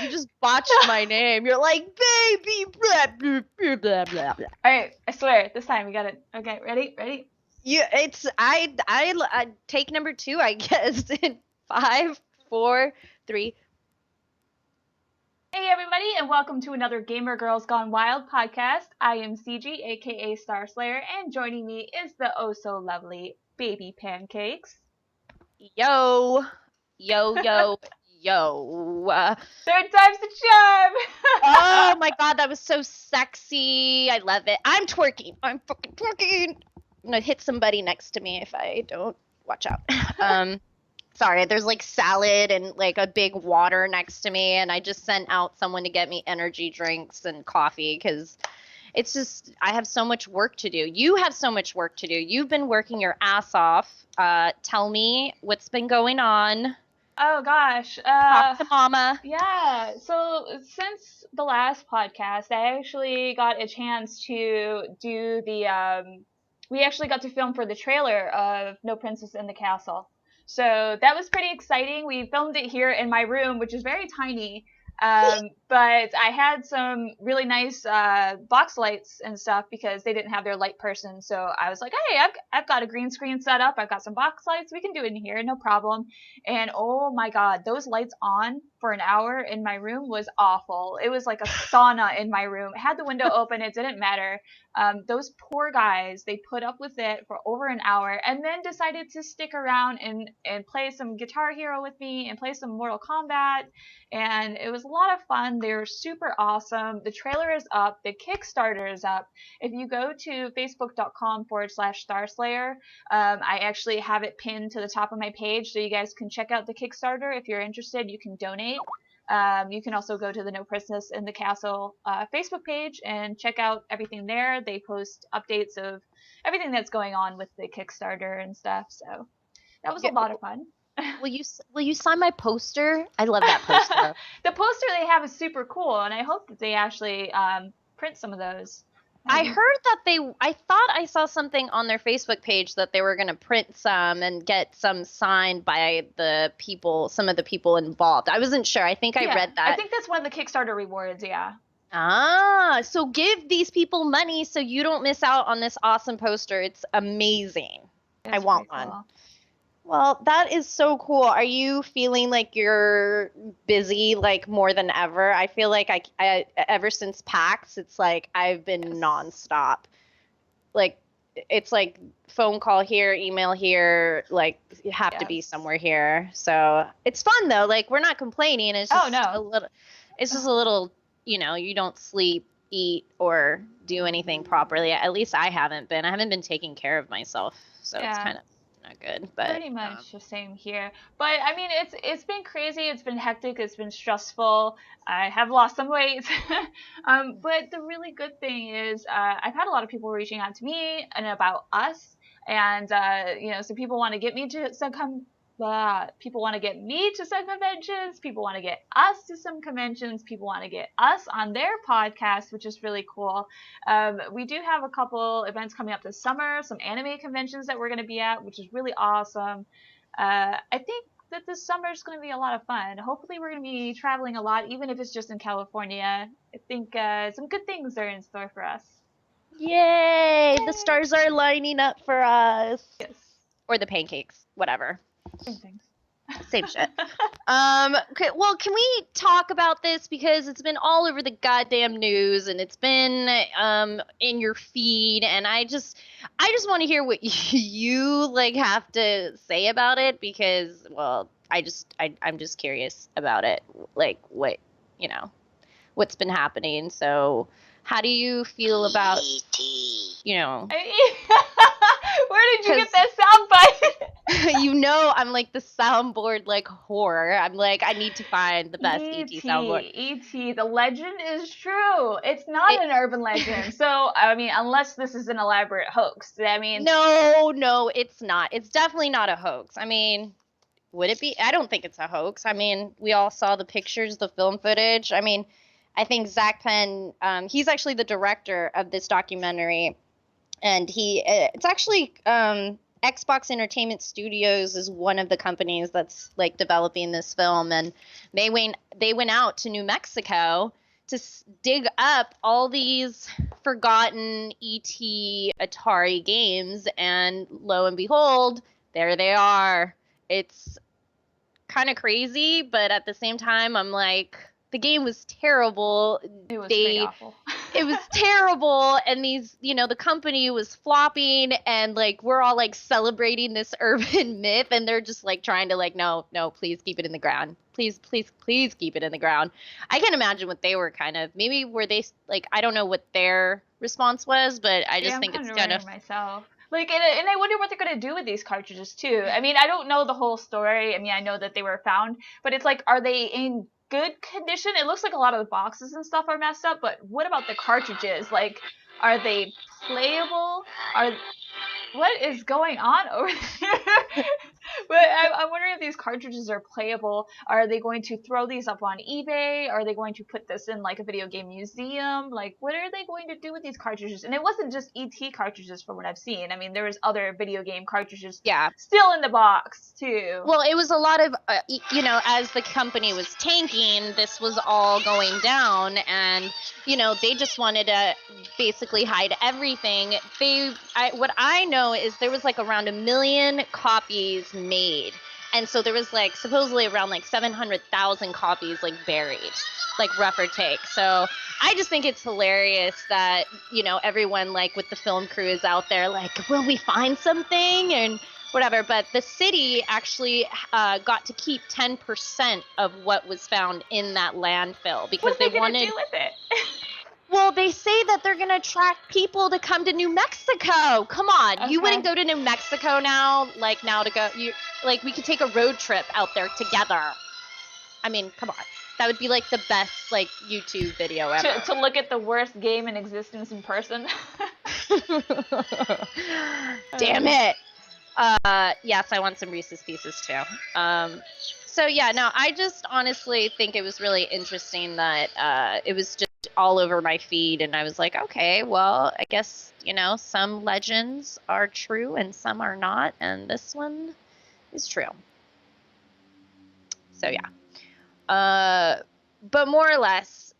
You just botched my name. You're like, baby, blah, blah, blah, blah, blah, blah. All right, I swear, this time we got it. Okay, ready? I take number 2, I guess. 5, 4, 3. Hey everybody, and welcome to another Gamer Girls Gone Wild podcast. I am CG, aka Star Slayer, and joining me is the oh so lovely Baby Pancakes. Yo, yo, yo, yo. Third time's the charm. Oh my god, that was so sexy. I love it. I'm twerking. I'm fucking twerking. I'm gonna hit somebody next to me if I don't watch out. Sorry, there's like salad and like a big water next to me, and I just sent out someone to get me energy drinks and coffee because it's just, I have so much work to do. You have so much work to do. You've been working your ass off. Tell me what's been going on. Oh gosh. Talk to mama. Yeah, so since the last podcast, I actually got a chance to do we actually got to film for the trailer of No Princess in the Castle. So that was pretty exciting. We filmed it here in my room, which is very tiny. But I had some really nice box lights and stuff because they didn't have their light person. So I was like, hey, I've got a green screen set up. I've got some box lights. We can do it in here, no problem. And oh my God, those lights on for an hour in my room was awful. It was like a sauna in my room. I had the window open. It didn't matter. Those poor guys, they put up with it for over an hour and then decided to stick around and play some Guitar Hero with me and play some Mortal Kombat. And it was a lot of fun. They were super awesome. The trailer is up. The Kickstarter is up. If you go to facebook.com/Starslayer, I actually have it pinned to the top of my page so you guys can check out the Kickstarter. If you're interested, you can donate. You can also go to the No Princess in the Castle Facebook page and check out everything there. They post updates of everything that's going on with the Kickstarter and stuff. So that was a lot of fun. Will you sign my poster? I love that poster. The poster they have is super cool, and I hope that they actually print some of those. I heard that I thought I saw something on their Facebook page that they were going to print some and get some signed by some of the people involved. I wasn't sure. I think I read that. I think that's one of the Kickstarter rewards, yeah. Ah, so give these people money so you don't miss out on this awesome poster. It's amazing. I want one. Cool. Well, that is so cool. Are you feeling like you're busy like more than ever? I feel like I ever since PAX, it's like I've been nonstop. Like it's like phone call here, email here, like you have to be somewhere here. So it's fun though. Like we're not complaining. It's just a little, you don't sleep, eat, or do anything properly. At least I haven't been. I haven't been taking care of myself. So it's kind of not good, but pretty much the same here. But I mean, it's been crazy. It's been hectic. It's been stressful. I have lost some weight. But the really good thing is I've had a lot of people reaching out to me and about us, and so people want to get me to some people want to get me to some conventions. People want to get us to some conventions. People want to get us on their podcast, which is really cool. We do have a couple events coming up this summer, some anime conventions that we're going to be at, which is really awesome. I think that this summer is going to be a lot of fun. Hopefully we're going to be traveling a lot, even if it's just in California. I think some good things are in store for us. Yay! The stars are lining up for us. Yes. Or the pancakes, whatever. Same things. Same shit. Okay, well, can we talk about this because it's been all over the goddamn news and it's been in your feed, and I just want to hear what you like have to say about it because, well, I'm just curious about it, like what's been happening. So, how do you feel about Where did you get that soundbite? I'm like the soundboard like whore. I'm like, I need to find the best E.T. soundboard. E.T. The legend is true. It's not an urban legend. So, I mean, unless this is an elaborate hoax. I mean... No, it's not. It's definitely not a hoax. I mean, would it be? I don't think it's a hoax. I mean, we all saw the pictures, the film footage. I mean, I think Zach Penn, he's actually the director of this documentary. And it's actually Xbox Entertainment Studios is one of the companies that's like developing this film, and they went out to New Mexico to dig up all these forgotten ET Atari games, and lo and behold, there they are. It's kind of crazy, but at the same time, I'm like, the game was terrible. It was pretty awful. It was terrible, and these, the company was flopping, and like we're all like celebrating this urban myth, and they're just like trying to like, no, please keep it in the ground. Please keep it in the ground. I can imagine what they were maybe were they like, I don't know what their response was, but I just think it's kind of myself. Like, and I wonder what they're going to do with these cartridges, too. I mean, I don't know the whole story. I mean, I know that they were found, but it's like, are they in good condition? It looks like a lot of the boxes and stuff are messed up, but what about the cartridges? Like, are they playable? What is going on over there? But I'm wondering if these cartridges are playable. Are they going to throw these up on eBay? Are they going to put this in like a video game museum? Like, what are they going to do with these cartridges? And it wasn't just ET cartridges from what I've seen. I mean, there was other video game cartridges still in the box too. Well, it was a lot of, as the company was tanking, this was all going down, and, they just wanted to basically hide everything. What I know is there was like around 1 million copies made, and so there was like supposedly around like 700,000 copies like buried, like rough or take. So I just think it's hilarious that everyone like with the film crew is out there like, will we find something and whatever. But the city actually got to keep 10% of what was found in that landfill because they wanted to do with it. Well, they say that they're going to attract people to come to New Mexico. Come on. Okay. You wouldn't go to New Mexico now? Like, we could take a road trip out there together. I mean, come on. That would be, like, the best, like, YouTube video ever. To look at the worst game in existence in person. Damn it. Yes, I want some Reese's Pieces, too. So, yeah, no, I just honestly think it was really interesting that it was just all over my feed, and I was like, okay, well, I guess, some legends are true and some are not, and this one is true. So, yeah. But more or less,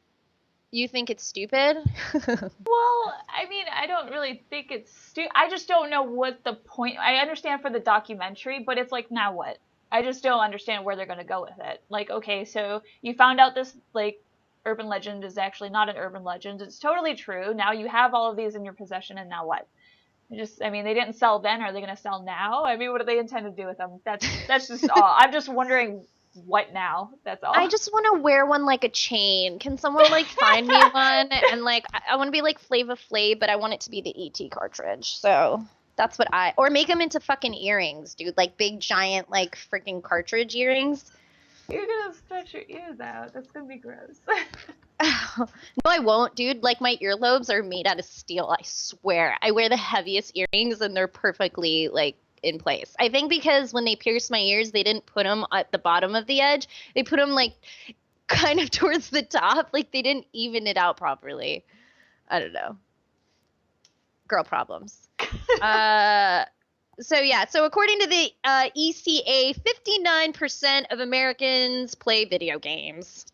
you think it's stupid? Well, I mean, I don't really think it's stupid. I just don't know what the point. I understand for the documentary, but it's like, now what? I just don't understand where they're going to go with it. Like, okay, so you found out this, like, urban legend is actually not an urban legend. It's totally true. Now you have all of these in your possession, and now what? They didn't sell then. Are they going to sell now? I mean, what do they intend to do with them? That's just all. I'm just wondering what now. That's all. I just want to wear one like a chain. Can someone like find me one? And like, I want to be like Flava Flav, but I want it to be the ET cartridge. So that's what or make them into fucking earrings, dude. Like big giant like freaking cartridge earrings. You're gonna stretch your ears out. That's gonna be gross. No, I won't, dude. Like, my earlobes are made out of steel, I swear. I wear the heaviest earrings, and they're perfectly, like, in place. I think because when they pierced my ears, they didn't put them at the bottom of the edge. They put them, like, kind of towards the top. Like, they didn't even it out properly. I don't know. Girl problems. So, yeah. So, according to the ECA, 59% of Americans play video games.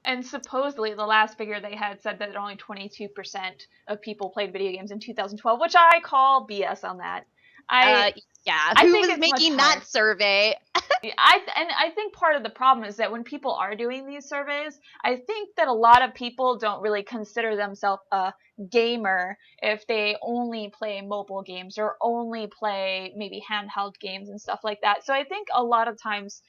And supposedly the last figure they had said that only 22% of people played video games in 2012, which I call BS on that. Who was making that survey? I think part of the problem is that when people are doing these surveys, I think that a lot of people don't really consider themselves a gamer if they only play mobile games or only play maybe handheld games and stuff like that. So I think a lot of times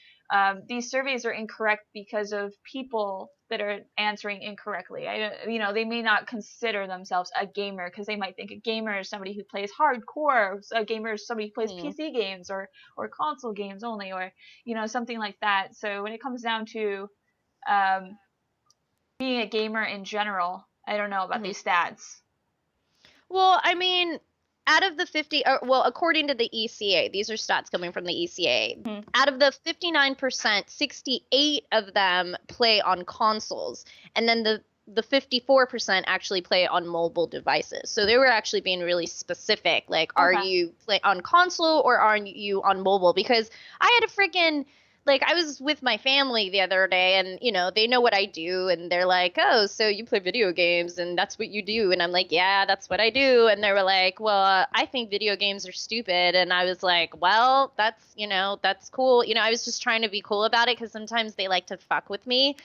these surveys are incorrect because of people that are answering incorrectly. They may not consider themselves a gamer because they might think a gamer is somebody who plays hardcore, a gamer is somebody who plays PC games or console games only, or something like that. So when it comes down to being a gamer in general, I don't know about these stats. Well, I mean, out of the 50, according to the ECA, these are stats coming from the ECA. Out of the 59%, 68 of them play on consoles. And then the 54% actually play on mobile devices. So they were actually being really specific. Like, are you play on console or are you on mobile? Because I had a freaking, like, I was with my family the other day and, you know, they know what I do and they're like, oh, so you play video games and that's what you do. And I'm like, yeah, that's what I do. And they were like, well, I think video games are stupid. And I was like, well, that's, you know, that's cool. You know, I was just trying to be cool about it because sometimes they like to fuck with me.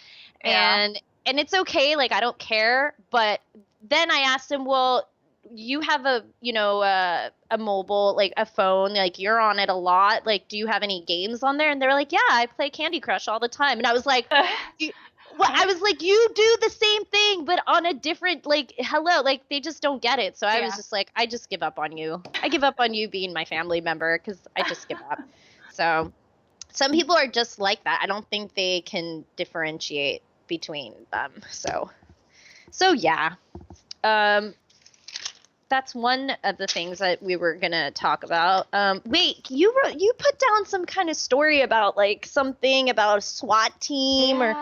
Yeah. And it's okay, like I don't care, but then I asked him, well, you have a, you know, a mobile, like a phone, like you're on it a lot, like do you have any games on there? And they're like, yeah, I play Candy Crush all the time. And I was like, well, I was like, you do the same thing but on a different, like, hello, like they just don't get it. So I was just like, I just give up on you. I give up on you being my family member because I just give up. So some people are just like that. I don't think they can differentiate between them. So yeah. That's one of the things that we were gonna talk about. Wait, you put down some kind of story about like something about a SWAT team or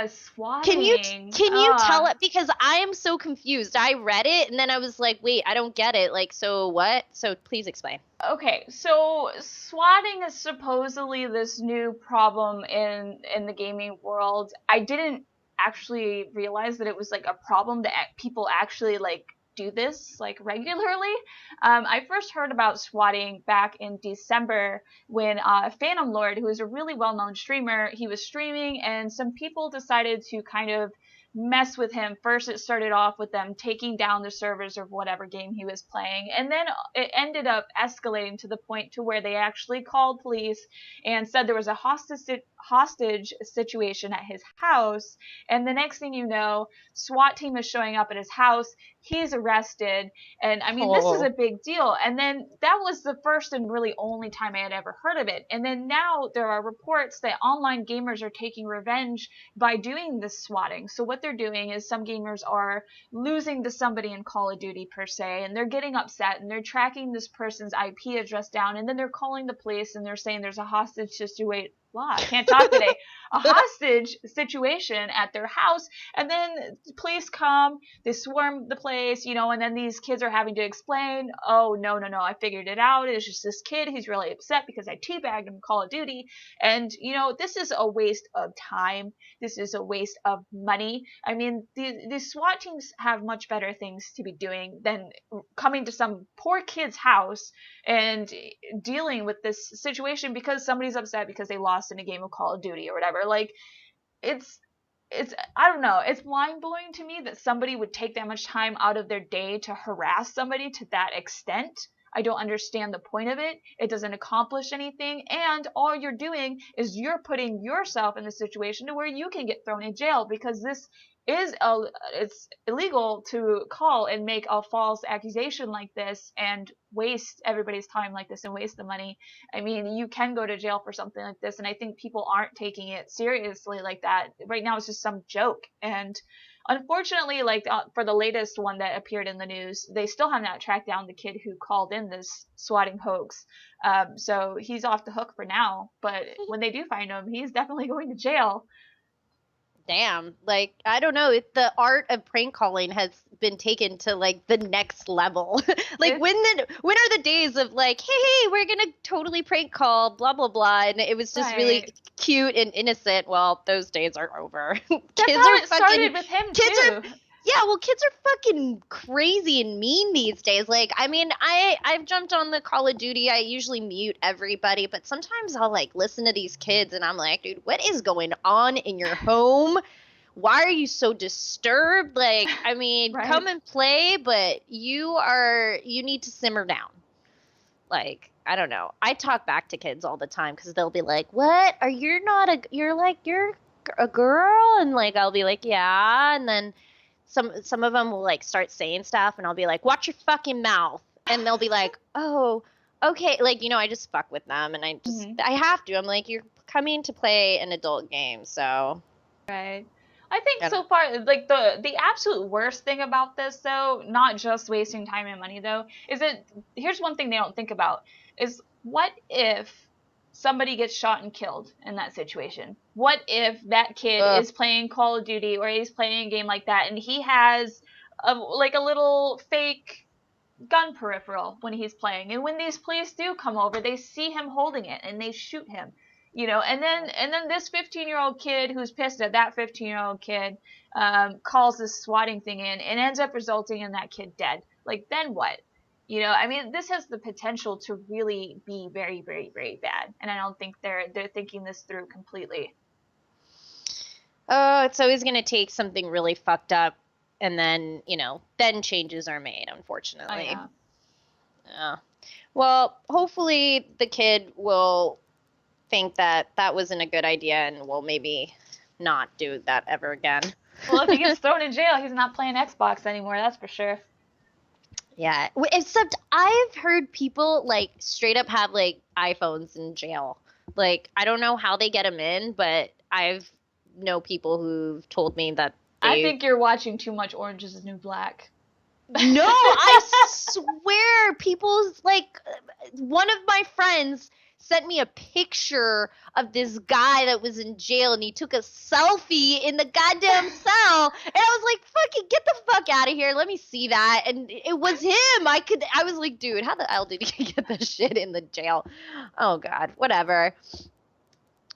swatting. Can you tell it, because I am so confused. I read it and then I was like, wait, I don't get it. Like, so what? So please explain. Okay, so swatting is supposedly this new problem in the gaming world. I didn't actually realize that it was like a problem that people actually like do this like regularly. I first heard about swatting back in December when Phantom Lord, who is a really well-known streamer, he was streaming and some people decided to kind of mess with him. First, it started off with them taking down the servers of whatever game he was playing, and then it ended up escalating to the point to where they actually called police and said there was a hostage situation at his house. And the next thing you know, SWAT team is showing up at his house. He's arrested, and I mean, this is a big deal. And then that was the first and really only time I had ever heard of it. And then now there are reports that online gamers are taking revenge by doing this swatting. So what they're doing is some gamers are losing to somebody in Call of Duty per se, and they're getting upset and they're tracking this person's IP address down, and then they're calling the police and they're saying there's a hostage situation. Wow, I can't talk today. A hostage situation at their house, and then police come, they swarm the place, you know, and then these kids are having to explain, oh, no, I figured it out. It's just this kid, he's really upset because I teabagged him in Call of Duty. And, you know, this is a waste of time. This is a waste of money. I mean, the SWAT teams have much better things to be doing than coming to some poor kid's house and dealing with this situation because somebody's upset because they lost in a game of Call of Duty or whatever. Like, it's I don't know, it's mind-blowing to me that somebody would take that much time out of their day to harass somebody to that extent. I don't understand the point of it. It doesn't accomplish anything, and all you're doing is you're putting yourself in a situation to where you can get thrown in jail, because this is it's illegal to call and make a false accusation like this and waste everybody's time like this and waste the money. I mean, you can go to jail for something like this, and I think people aren't taking it seriously like that. Right now it's just some joke, and unfortunately, like for the latest one that appeared in the news, they still have not tracked down the kid who called in this swatting hoax. So he's off the hook for now, but when they do find him, he's definitely going to jail. Damn, like I don't know, the art of prank calling has been taken to like the next level. Like when are the days of like, hey, we're gonna totally prank call, blah blah blah, and it was just really cute and innocent. Well, those days are over. That's how it started with him too. Yeah, well, kids are fucking crazy and mean these days. Like, I mean, I've jumped on the Call of Duty. I usually mute everybody, but sometimes I'll, like, listen to these kids, and I'm like, dude, what is going on in your home? Why are you so disturbed? Like, I mean, come and play, but you need to simmer down. Like, I don't know. I talk back to kids all the time because they'll be like, what? You're a girl? And, like, I'll be like, yeah, and then some of them will like start saying stuff and I'll be like, watch your fucking mouth, and they'll be like, oh, okay, like, you know, I just fuck with them, and I just I have to. I'm like, you're coming to play an adult game, so I think so far, like the absolute worst thing about this though, not just wasting time and money though, is that here's one thing they don't think about is what if somebody gets shot and killed in that situation? what if that kid is playing Call of Duty or he's playing a game like that and he has a little fake gun peripheral when he's playing, and when these police do come over, they see him holding it and they shoot him, and then this 15-year-old kid who's pissed at that 15-year-old kid calls this swatting thing in and ends up resulting in that kid dead. Like, then what? I mean, this has the potential to really be very, very, very bad, and I don't think they're thinking this through completely. Oh, it's always gonna take something really fucked up, and then then changes are made, unfortunately. Yeah. Well, hopefully the kid will think that wasn't a good idea and will maybe not do that ever again. Well, if he gets thrown in jail, he's not playing Xbox anymore, that's for sure. Yeah, except I've heard people like straight up have like iPhones in jail. Like, I don't know how they get them in, but I've know people who've told me that I think you're watching too much Orange is the New Black. No, I swear, people's like, one of my friends sent me a picture of this guy that was in jail, and he took a selfie in the goddamn cell, and I was like, fucking get the fuck out of here, let me see that. And it was him. I was like, dude, how the hell did he get this shit in the jail? Oh god, whatever.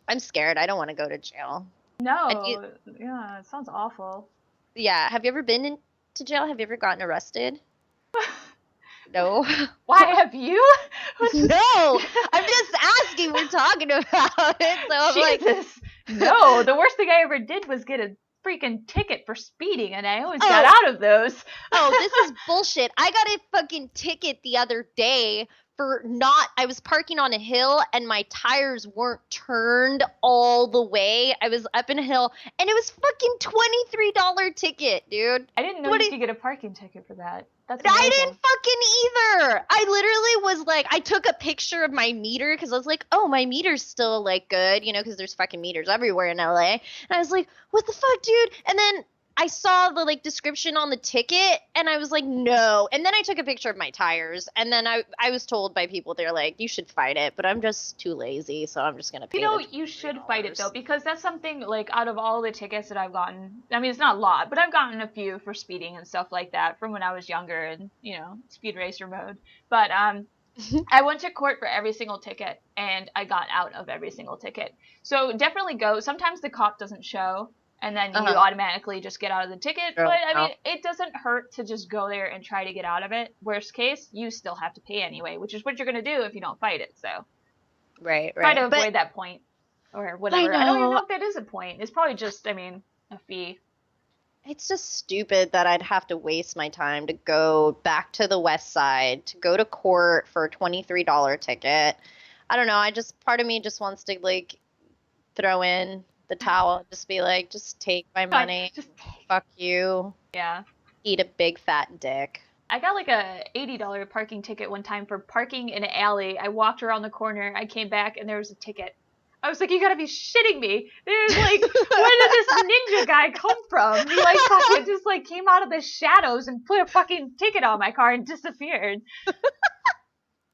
I'm scared. I don't want to go to jail. No, yeah, it sounds awful. Yeah, have you ever been into jail? Have you ever gotten arrested? No. Why have you? No, I'm just asking. We're talking about it, so I'm Jesus. No, the worst thing I ever did was get a freaking ticket for speeding, and I always got out of those. Oh, this is bullshit. I got a fucking ticket the other day for I was parking on a hill and my tires weren't turned all the way. I was up in a hill and it was fucking $23 ticket, dude. I didn't know you could get a parking ticket for that. That's amazing. I didn't fucking either. I literally was like, I took a picture of my meter because I was like, oh, my meter's still like good, because there's fucking meters everywhere in LA. And I was like, what the fuck, dude? And then I saw the like description on the ticket and I was like, no. And then I took a picture of my tires, and then I was told by people, they're like, you should fight it, but I'm just too lazy, so I'm just gonna pay. You should fight it though, because that's something like out of all the tickets that I've gotten, I mean, it's not a lot, but I've gotten a few for speeding and stuff like that from when I was younger and speed racer mode. But I went to court for every single ticket and I got out of every single ticket. So definitely go. Sometimes the cop doesn't show, and then you automatically just get out of the ticket. But, I mean, it doesn't hurt to just go there and try to get out of it. Worst case, you still have to pay anyway, which is what you're going to do if you don't fight it. So Right. Try to avoid that point or whatever. I don't even know if that is a point. It's probably just, a fee. It's just stupid that I'd have to waste my time to go back to the west side, to go to court for a $23 ticket. I don't know. Part of me just wants to, like, throw in the towel, just be like, just take my money, fuck you, eat a big fat dick. I got like a $80 parking ticket one time for parking in an alley. I walked around the corner, I came back, and there was a ticket. I was like, you gotta be shitting me. There's like, where did this ninja guy come from? He like fucking just like came out of the shadows and put a fucking ticket on my car and disappeared.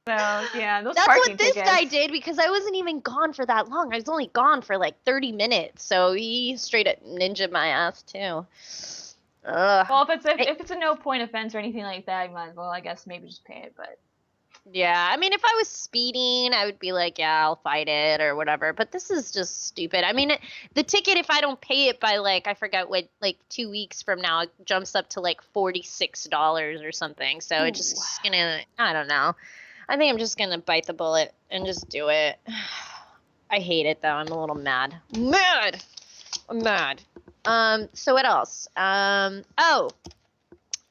So, yeah, those That's parking what this tickets. guy did, because I wasn't even gone for that long. I was only gone for like 30 minutes, so he straight up ninja my ass too. Ugh. Well, if it's a no point offense or anything like that, you might as well, I guess, maybe just pay it. But yeah, I mean, if I was speeding, I would be like, yeah, I'll fight it or whatever. But this is just stupid. I mean, the ticket, if I don't pay it by like, I forgot what, like 2 weeks from now, it jumps up to like $46 or something. So it's just gonna, I don't know. I think I'm just going to bite the bullet and just do it. I hate it, though. I'm a little mad. I'm mad. So what else?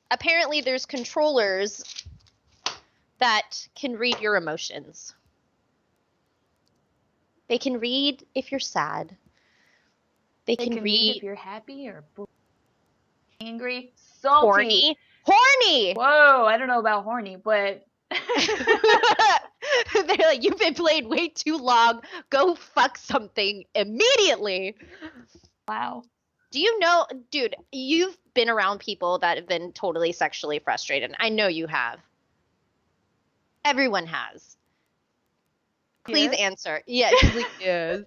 Apparently there's controllers that can read your emotions. They can read if you're sad. They can read if you're happy or angry, salty. Horny! Whoa, I don't know about horny, but... They're like, you've been playing way too long. Go fuck something immediately. Wow. Do you know, dude, you've been around people that have been totally sexually frustrated. I know you have. Everyone has. Please answer. Yeah, she's like, yes.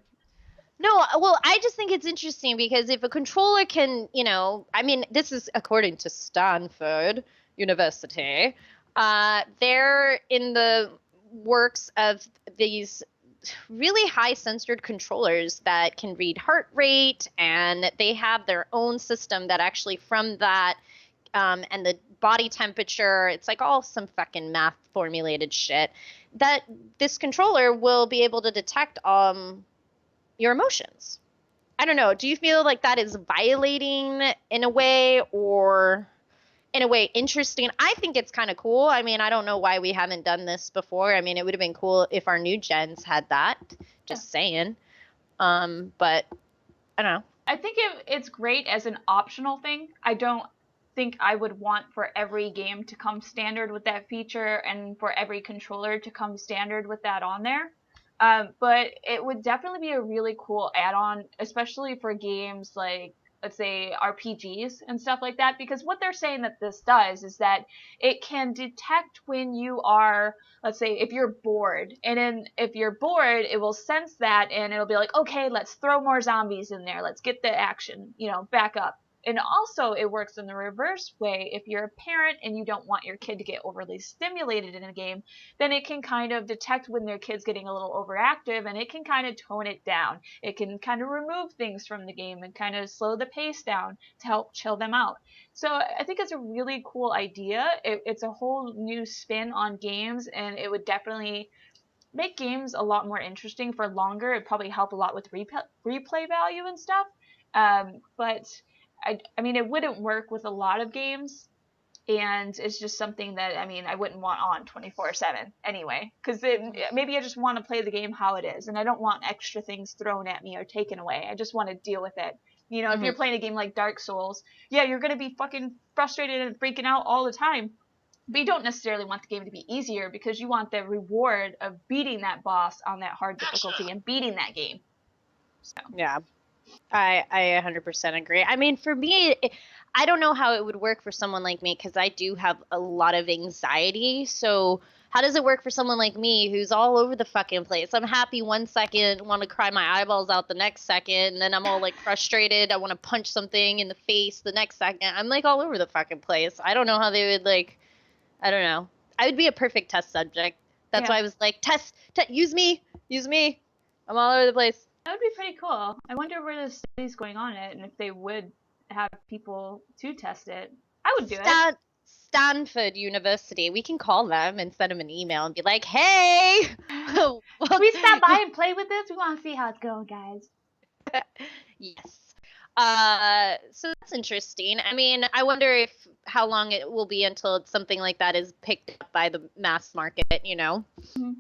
No, well, I just think it's interesting because if a controller can, I mean, this is according to Stanford University, they're in the works of these really high sensored controllers that can read heart rate, and they have their own system that actually from that and the body temperature, it's like all some fucking math formulated shit, that this controller will be able to detect your emotions. I don't know. Do you feel like that is violating in a way, or in a way interesting? I think it's kind of cool. I mean, I don't know why we haven't done this before. I mean, it would have been cool if our new gens had that. Just saying. But I don't know. I think it's great as an optional thing. I don't think I would want for every game to come standard with that feature and for every controller to come standard with that on there. But it would definitely be a really cool add-on, especially for games like, let's say, RPGs and stuff like that, because what they're saying that this does is that it can detect when you are, let's say, if you're bored, and then if you're bored, it will sense that and it'll be like, okay, let's throw more zombies in there, let's get the action, back up. And also, it works in the reverse way. If you're a parent and you don't want your kid to get overly stimulated in a game, then it can kind of detect when their kid's getting a little overactive and it can kind of tone it down. It can kind of remove things from the game and kind of slow the pace down to help chill them out. So I think it's a really cool idea. It's a whole new spin on games, and it would definitely make games a lot more interesting for longer. It'd probably help a lot with replay value and stuff. But I mean, it wouldn't work with a lot of games, and it's just something that, I mean, I wouldn't want on 24/7 anyway, because maybe I just want to play the game how it is, and I don't want extra things thrown at me or taken away. I just want to deal with it. If you're playing a game like Dark Souls, yeah, you're going to be fucking frustrated and freaking out all the time. But you don't necessarily want the game to be easier because you want the reward of beating that boss on that hard difficulty and beating that game. So. Yeah. I 100% agree. I mean, for me, I don't know how it would work for someone like me because I do have a lot of anxiety. So how does it work for someone like me who's all over the fucking place? I'm happy one second, want to cry my eyeballs out the next second, and then I'm all like frustrated. I want to punch something in the face the next second. I'm like all over the fucking place. I don't know how they would I don't know. I would be a perfect test subject. That's why I was like, use me. I'm all over the place. That would be pretty cool. I wonder where the study's going on it and if they would have people to test it. I would do it. Stanford University. We can call them and send them an email and be like, hey! Can we stop by and play with this? We want to see how it's going, guys. Yes. So that's interesting. I mean, I wonder how long it will be until something like that is picked up by the mass market, Mm-hmm.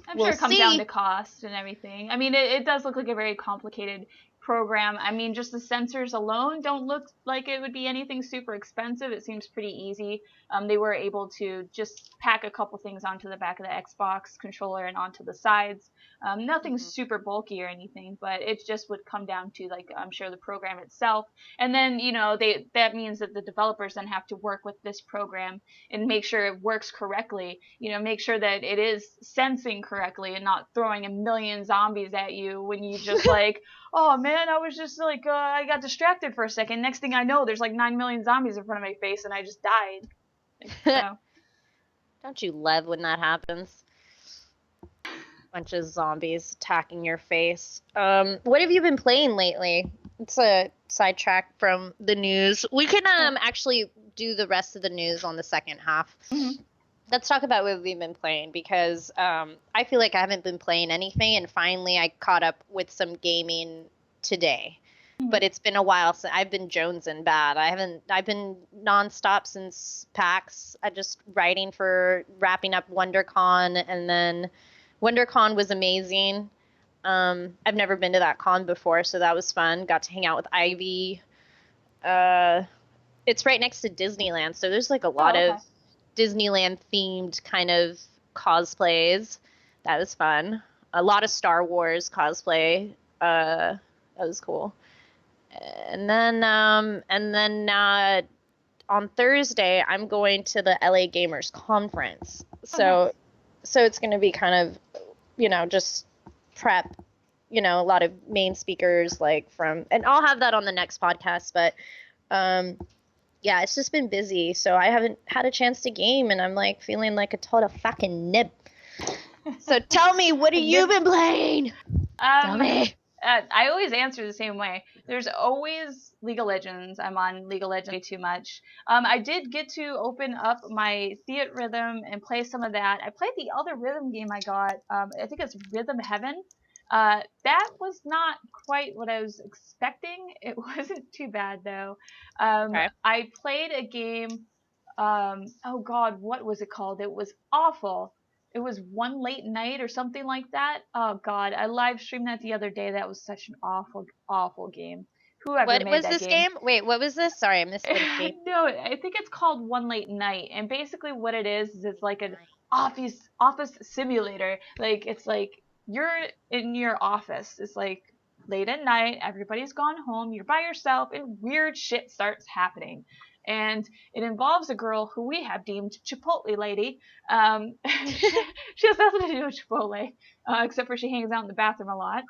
I'm sure it comes down to cost and everything. I mean, it does look like a very complicated program. I mean, just the sensors alone don't look like it would be anything super expensive. It seems pretty easy. They were able to just pack a couple things onto the back of the Xbox controller and onto the sides. Nothing super bulky or anything, but it just would come down to, like, I'm sure the program itself. And then, that means that the developers then have to work with this program and make sure it works correctly. Make sure that it is sensing correctly and not throwing a million zombies at you when you just like, oh man, I was just like, I got distracted for a second. Next thing I know, there's like 9 million zombies in front of my face and I just died. So. Don't you love when that happens? Bunch of zombies attacking your face. What have you been playing lately? It's a sidetrack from the news. We can actually do the rest of the news on the second half. Mm-hmm. Let's talk about what we've been playing because I feel like I haven't been playing anything, and finally I caught up with some gaming today. Mm-hmm. But it's been a while since I've been jonesing bad. I've been nonstop since PAX. I just writing for wrapping up WonderCon, and then WonderCon was amazing. I've never been to that con before, so that was fun. Got to hang out with Ivy. It's right next to Disneyland, so there's like a lot of Disneyland themed kind of cosplays. That was fun. A lot of Star Wars cosplay. That was cool. And then on Thursday I'm going to the LA Gamers Conference. So it's going to be kind of, just prep a lot of main speakers like from, and I'll have that on the next podcast, but yeah, it's just been busy, so I haven't had a chance to game, and I'm like feeling like a total fucking nib. So tell me, what have you been playing? Tell me. I always answer the same way. There's always League of Legends. I'm on League of Legends way too much. I did get to open up my Theat Rhythm and play some of that. I played the other rhythm game I got. I think it's Rhythm Heaven. That was not quite what I was expecting. It wasn't too bad though. Okay. I played a game. Oh God, what was it called? It was awful. It was One Late Night or something like that. Oh God, I live streamed that the other day. That was such an awful, awful game. Whoever What made was that this game? Wait, what was this? Sorry, I missed the game. No, I think it's called One Late Night, and basically what it is it's like an office simulator. Like it's like you're in your office. It's like late at night, everybody's gone home, you're by yourself, and weird shit starts happening. And it involves a girl who we have deemed Chipotle Lady. She has nothing to do with Chipotle, except for she hangs out in the bathroom a lot.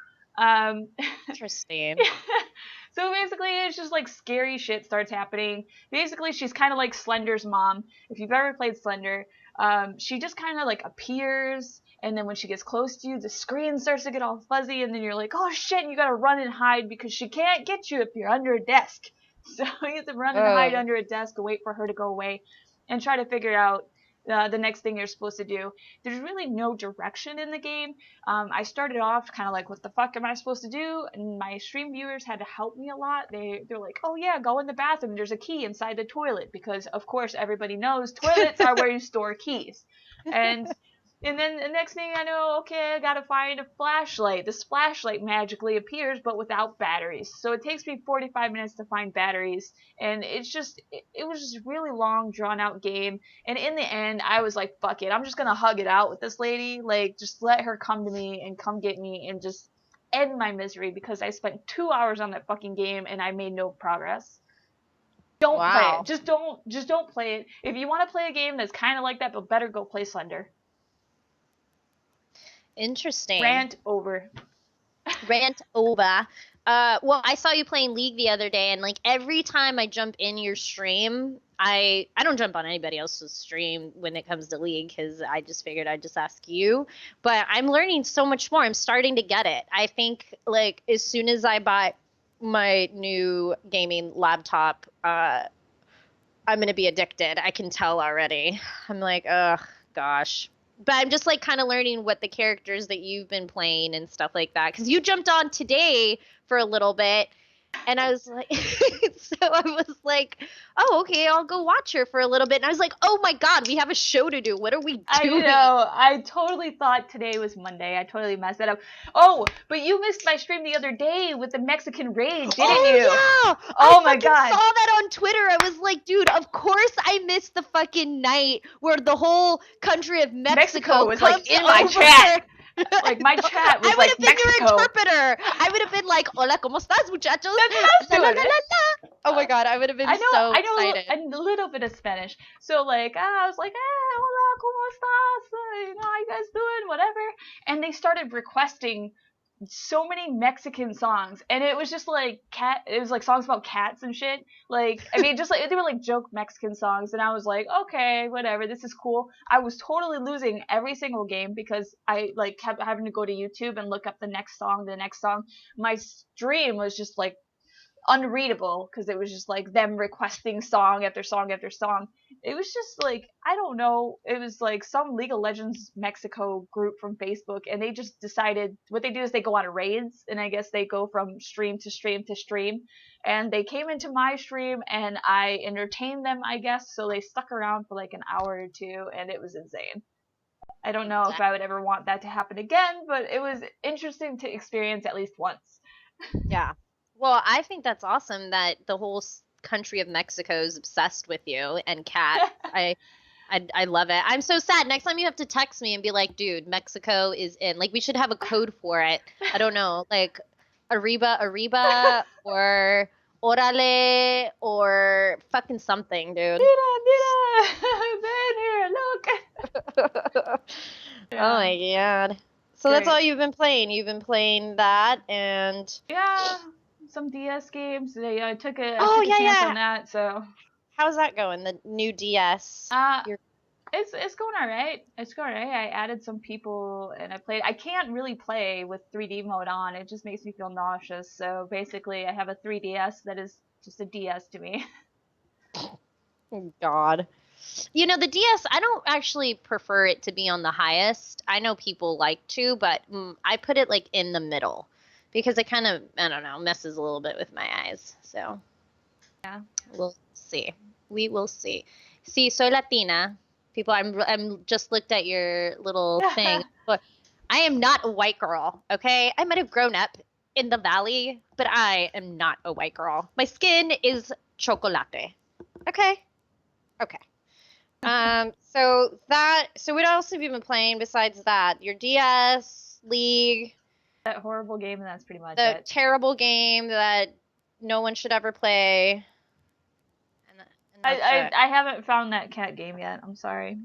Interesting. So basically, it's just like scary shit starts happening. Basically, she's kind of like Slender's mom. If you've ever played Slender, she just kind of like appears, and then when she gets close to you, the screen starts to get all fuzzy, and then you're like, oh shit, you gotta run and hide because she can't get you if you're under a desk. So you have to run and hide under a desk and wait for her to go away and try to figure out the next thing you're supposed to do. There's really no direction in the game. I started off kind of like, what the fuck am I supposed to do? And my stream viewers had to help me a lot. They're like, oh yeah, go in the bathroom. There's a key inside the toilet because of course everybody knows toilets are where you store keys. And then the next thing I know, okay, I gotta find a flashlight. This flashlight magically appears, but without batteries. So it takes me 45 minutes to find batteries, and it was just a really long, drawn-out game. And in the end, I was like, fuck it, I'm just gonna hug it out with this lady. Like, just let her come to me and come get me and just end my misery because I spent 2 hours on that fucking game and I made no progress. Don't play it. Just don't play it. If you want to play a game that's kind of like that, but better go play Slender. Interesting. Rant over. Rant over. Well, I saw you playing League the other day, and like every time I jump in your stream, I don't jump on anybody else's stream when it comes to League because I just figured I'd just ask you. But I'm learning so much more. I'm starting to get it. I think like as soon as I bought my new gaming laptop, I'm gonna be addicted. I can tell already. I'm like, oh gosh. But I'm just like kind of learning what the characters that you've been playing and stuff like that. Because you jumped on today for a little bit, and I was like, so I was like, oh, okay, I'll go watch her for a little bit. And I was like, oh my God, we have a show to do. What are we doing? I know. I totally thought today was Monday. I totally messed that up. Oh, but you missed my stream the other day with the Mexican raid, didn't you? Yeah. Oh my God. I saw that on Twitter. I was like, dude, of course I missed the fucking night where the whole country of Mexico was like in my chat. Like my chat was like Mexico. I would have been your interpreter. I would have been like, "Hola, cómo estás, muchachos?" That's what I was doing. Oh my God, I would have been so excited. I know a little bit of Spanish, so like I was like, "Hola, cómo estás? You know, how you guys doing? Whatever." And they started requesting so many Mexican songs, and it was just like it was like songs about cats and shit. Like, I mean, just like they were like joke Mexican songs, and I was like, okay, whatever, this is cool. I was totally losing every single game because I like kept having to go to YouTube and look up the next song. My stream was just like unreadable because it was just like them requesting song after song after song. It was just like, I don't know, it was like some League of Legends Mexico group from Facebook, and they just decided what they do is they go on raids, and I guess they go from stream to stream to stream, and they came into my stream and I entertained them, I guess, so they stuck around for like an hour or two, and it was insane. I don't know if I would ever want that to happen again, but it was interesting to experience at least once. Yeah. Well, I think that's awesome that the whole country of Mexico is obsessed with you and Kat. I love it. I'm so sad. Next time you have to text me and be like, dude, Mexico is in. Like, we should have a code for it. I don't know, like arriba, or orale, or fucking something, dude. Mira, ven here, look. Yeah. Oh my God. So that's all you've been playing. You've been playing that and yeah, some DS games. Yeah, I took a chance on that. So how's that going? The new DS. It's going all right. It's going all right. I added some people and I played. I can't really play with 3D mode on. It just makes me feel nauseous. So basically, I have a 3DS that is just a DS to me. Oh, God. You know, the DS, I don't actually prefer it to be on the highest. I know people like to, but I put it like in the middle because it kind of, I don't know, messes a little bit with my eyes. So, yeah, we'll see. We will see. See, soy Latina. People, I'm just looked at your little thing. But I am not a white girl, okay? I might have grown up in the valley, but I am not a white girl. My skin is chocolate. Okay? Okay. So what else have you been playing besides that? Your DS, League, that horrible game, and that's pretty much the it. terrible game that no one should ever play. And I haven't found that cat game yet. I'm sorry.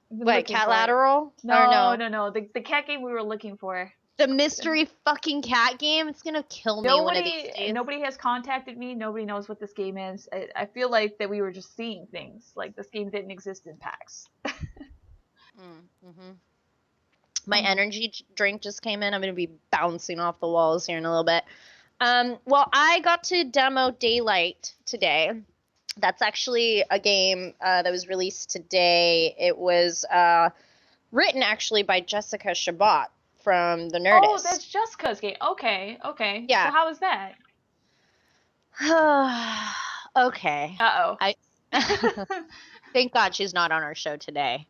What, Cat Lateral? No, no. The cat game we were looking for. The mystery fucking cat game? It's gonna kill me one of these days. Nobody has contacted me. Nobody knows what this game is. I feel like that we were just seeing things. Like this game didn't exist in PAX. My energy drink just came in. I'm gonna be bouncing off the walls here in a little bit. Well, I got to demo Daylight today. That's actually a game that was released today. It was written actually by Jessica Shabbat from the Nerdist. Oh, that's Jessica's game. Okay. Yeah. So how was that? Okay. Uh-oh. Thank God she's not on our show today.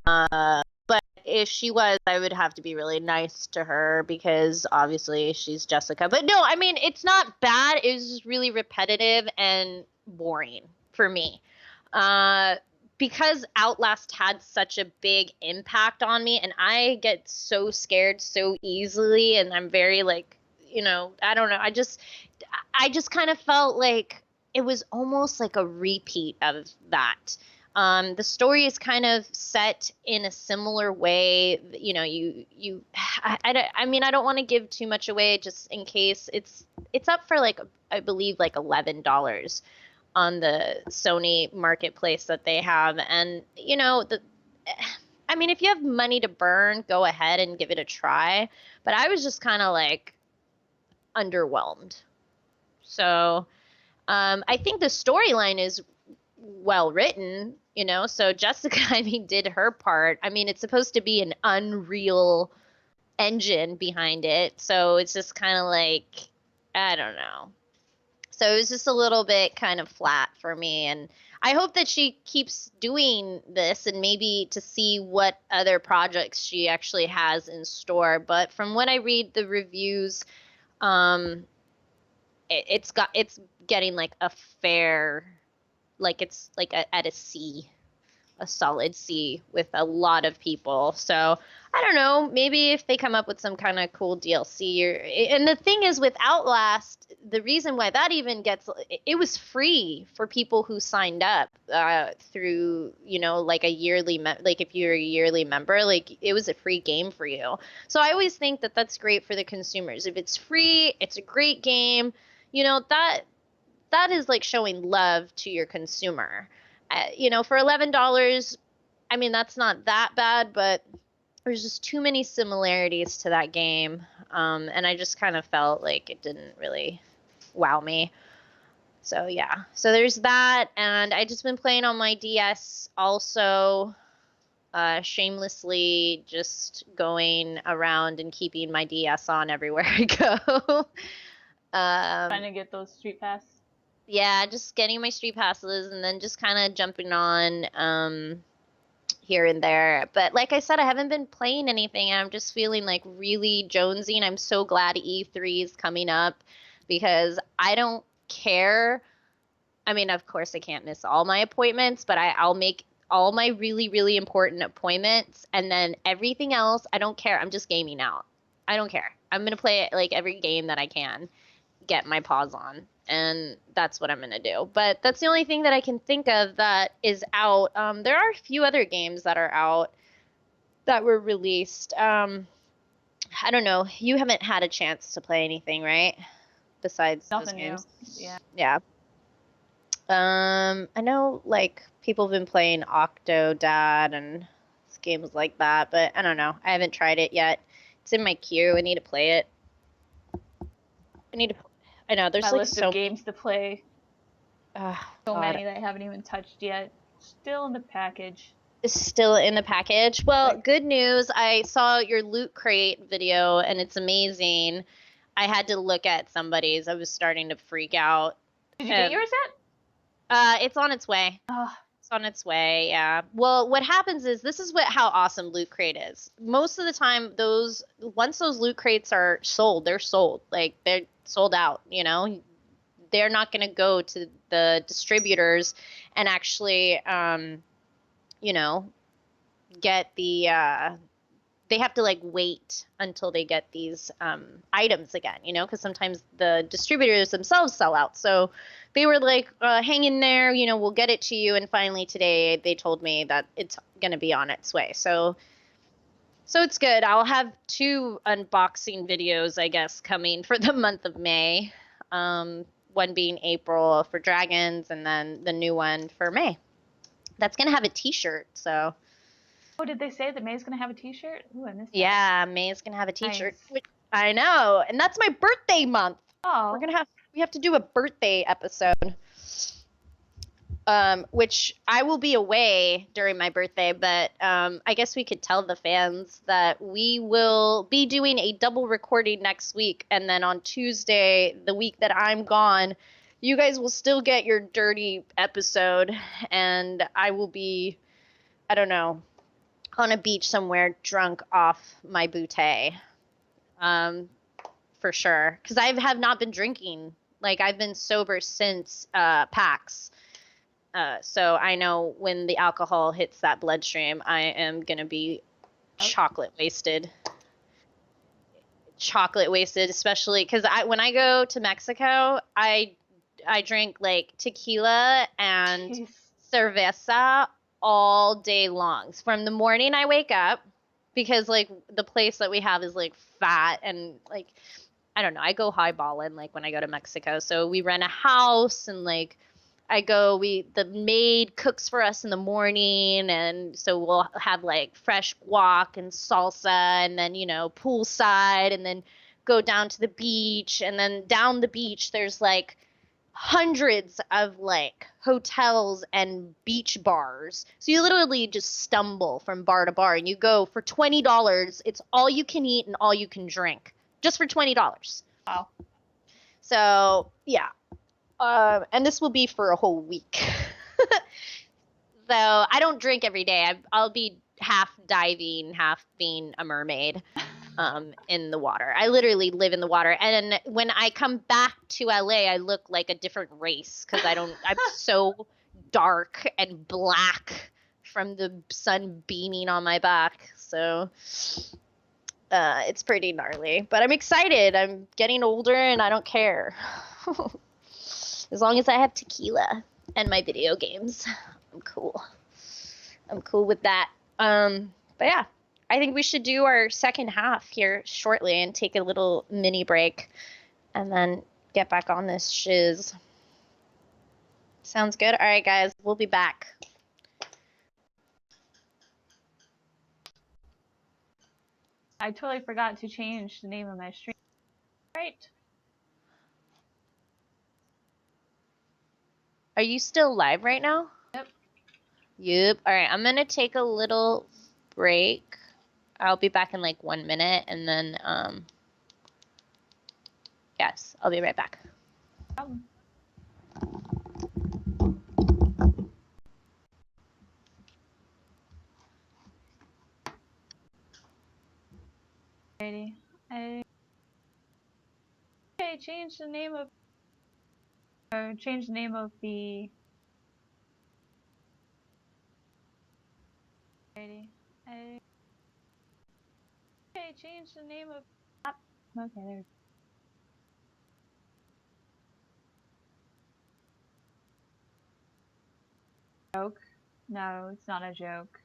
But if she was, I would have to be really nice to her because obviously she's Jessica. But no, I mean, it's not bad. It was just really repetitive and boring for me. Because Outlast had such a big impact on me, and I get so scared so easily, and I'm very like, I don't know. I just kind of felt like it was almost like a repeat of that. The story is kind of set in a similar way. I mean, I don't want to give too much away just in case. It's up for like, I believe like $11 on the Sony marketplace that they have. And, I mean, if you have money to burn, go ahead and give it a try. But I was just kind of like underwhelmed. So I think the storyline is well written, so Jessica, I mean, did her part. I mean, it's supposed to be an Unreal Engine behind it. So it's just kind of like, I don't know. So it was just a little bit kind of flat for me. And I hope that she keeps doing this and maybe to see what other projects she actually has in store. But from what I read the reviews, it's getting like a fair, like it's like at a C, a solid C with a lot of people. So I don't know, maybe if they come up with some kind of cool DLC. And the thing is with Outlast, the reason why that even it was free for people who signed up through, like a yearly, like if you're a yearly member, like it was a free game for you. So I always think that that's great for the consumers. If it's free, it's a great game, that is like showing love to your consumer. For $11, I mean, that's not that bad, but there's just too many similarities to that game. And I just kind of felt like it didn't really wow me. So yeah, so there's that. And I just been playing on my DS also, shamelessly just going around and keeping my DS on everywhere I go. Trying to get those street pass. Yeah, just getting my street passes and then just kind of jumping on here and there. But like I said, I haven't been playing anything. I'm just feeling like really jonesy, and I'm so glad E3 is coming up because I don't care. I mean, of course, I can't miss all my appointments, but I'll make all my really, really important appointments, and then everything else, I don't care. I'm just gaming out. I don't care. I'm going to play like every game that I can get my paws on, and that's what I'm gonna do. But that's the only thing that I can think of that is out. There are a few other games that are out that were released. I don't know. You haven't had a chance to play anything, right? Besides those Nothing new. games. Yeah. Yeah. I know like people have been playing Octodad and games like that, but I don't know. I haven't tried it yet. It's in my queue. I need to play it. I know there's My like list so of games to play. uh, So God. many that I haven't even touched yet. Still in the package. It's still in the package. Well, good news. I saw your loot crate video and it's amazing. I had to look at somebody's. I was starting to freak out. Did you get yours yet? It's on its way. Oh. It's on its way, yeah. Well, what happens is this is how awesome Loot Crate is. Most of the time, once those Loot Crates are sold, they're sold. Like they're sold out. You know, they're not going to go to the distributors and actually, you know, get the. They have to like wait until they get these items again, you know, because sometimes the distributors themselves sell out. So they were like, hang in there, you know, we'll get it to you. And finally today they told me that it's going to be on its way. So it's good. I'll have 2 unboxing videos, I guess, coming for the month of May. One being April for dragons and then the new one for May. That's going to have a t-shirt, so. Oh, did they say that May's gonna have a t-shirt? Ooh, I missed that. Yeah, May's gonna have a t-shirt. Nice. I know, and that's my birthday month. Oh. We have to do a birthday episode. Which I will be away during my birthday, but I guess we could tell the fans that we will be doing a double recording next week, and then on Tuesday, the week that I'm gone, you guys will still get your dirty episode, and I will be, I don't know, on a beach somewhere drunk off my bouteille. For sure. Because I have not been drinking. Like, I've been sober since PAX. So I know when the alcohol hits that bloodstream, I am going to be chocolate wasted. Chocolate wasted, especially because when I go to Mexico, I drink like tequila and Jeez. cerveza all day long. From the morning I wake up, because like the place that we have is like fat and like I don't know, I go highballing like when I go to Mexico. So we rent a house and like the maid cooks for us in the morning, and so we'll have like fresh guac and salsa, and then, you know, poolside, and then go down to the beach, and then down the beach there's like hundreds of like hotels and beach bars. So you literally just stumble from bar to bar, and you go for $20. It's all you can eat and all you can drink, just for $20. Wow. So yeah. And this will be for a whole week. So I don't drink every day. I'll be half diving, half being a mermaid in the water. I literally live in the water. And when I come back to LA, I look like a different race because I'm so dark and black from the sun beaming on my back. So it's pretty gnarly. But I'm excited. I'm getting older and I don't care. As long as I have tequila and my video games, I'm cool. I'm cool with that. But yeah, I think we should do our second half here shortly and take a little mini break and then get back on this shiz. Sounds good? All right, guys, we'll be back. I totally forgot to change the name of my stream. Right. Are you still live right now? Yep. Yep. All right, I'm going to take a little break. I'll be back in like 1 minute, and then, yes, I'll be right back. No problem. Alrighty. Okay, change the name of the Alrighty. Okay, change the name of okay, there we go. Joke? No, it's not a joke.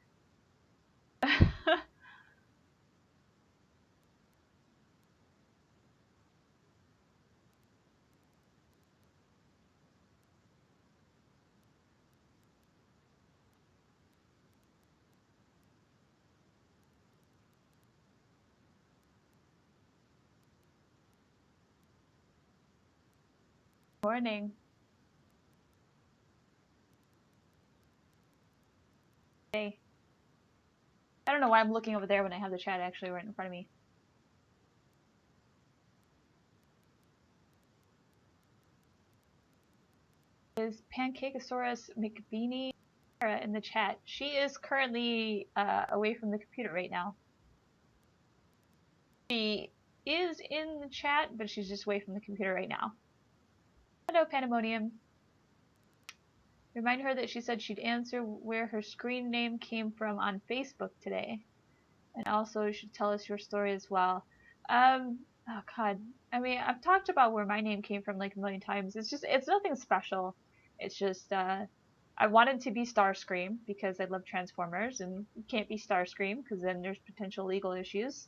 Morning. Hey. I don't know why I'm looking over there when I have the chat actually right in front of me. Is Pancakeosaurus McBeanie in the chat? She is currently away from the computer right now. She is in the chat, but she's just away from the computer right now. Hello, Pandemonium. Remind her that she said she'd answer where her screen name came from on Facebook today. And also you should tell us your story as well. Oh god. I mean, I've talked about where my name came from like a million times. It's nothing special. It's just, I wanted to be Starscream because I love Transformers, and you can't be Starscream because then there's potential legal issues.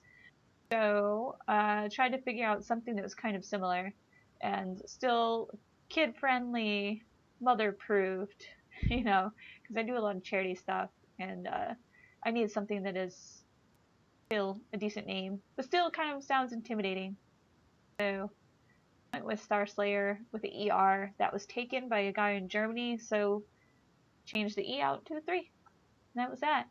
So, tried to figure out something that was kind of similar and still kid-friendly, mother-proofed, you know, because I do a lot of charity stuff, and I need something that is still a decent name, but still kind of sounds intimidating. So went with Star Slayer with the ER. That was taken by a guy in Germany, so changed the E out to the 3. And that was that.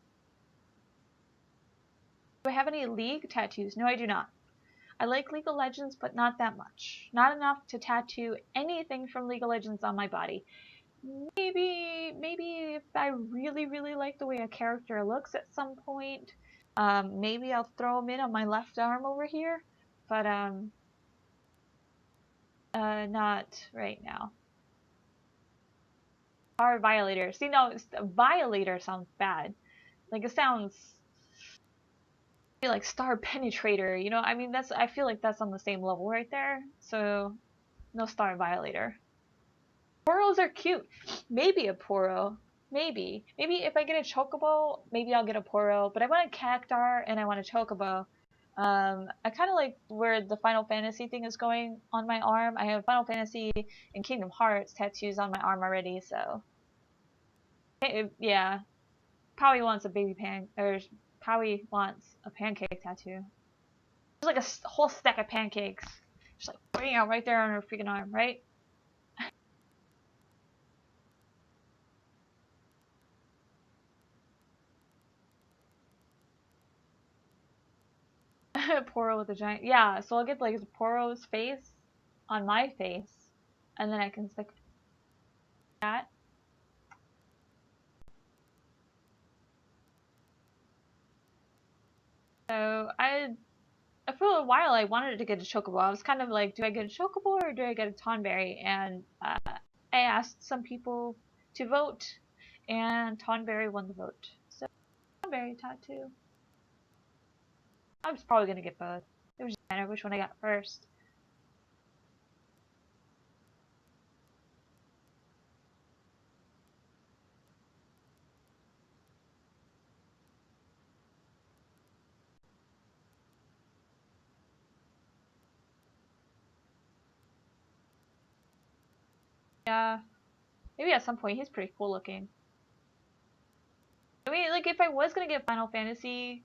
Do I have any League tattoos? No, I do not. I like League of Legends, but not that much. Not enough to tattoo anything from League of Legends on my body. Maybe if I really, really like the way a character looks at some point, maybe I'll throw him in on my left arm over here. But, not right now. Star Violator. See, no, Violator sounds bad. Like, it sounds like Star Penetrator, you know? I mean, I feel like that's on the same level right there. So, no Star Violator. Poros are cute. Maybe a Poro. Maybe. Maybe if I get a Chocobo, maybe I'll get a Poro. But I want a Cactar and I want a Chocobo. I kind of like where the Final Fantasy thing is going on my arm. I have Final Fantasy and Kingdom Hearts tattoos on my arm already, so yeah. Powie wants a Powie wants a pancake tattoo. There's like a whole stack of pancakes, just like bam, right there on her freaking arm, right? Poro with a giant, yeah. So I'll get like Poro's face on my face, and then I can stick that. So for a while I wanted to get a Chocobo. I was kind of like, do I get a Chocobo or do I get a Tonberry? And I asked some people to vote, and Tonberry won the vote. So Tonberry tattoo. I was probably gonna get both. It was just a matter of which one I got first. Yeah, maybe at some point he's pretty cool looking. I mean, like if I was gonna get Final Fantasy,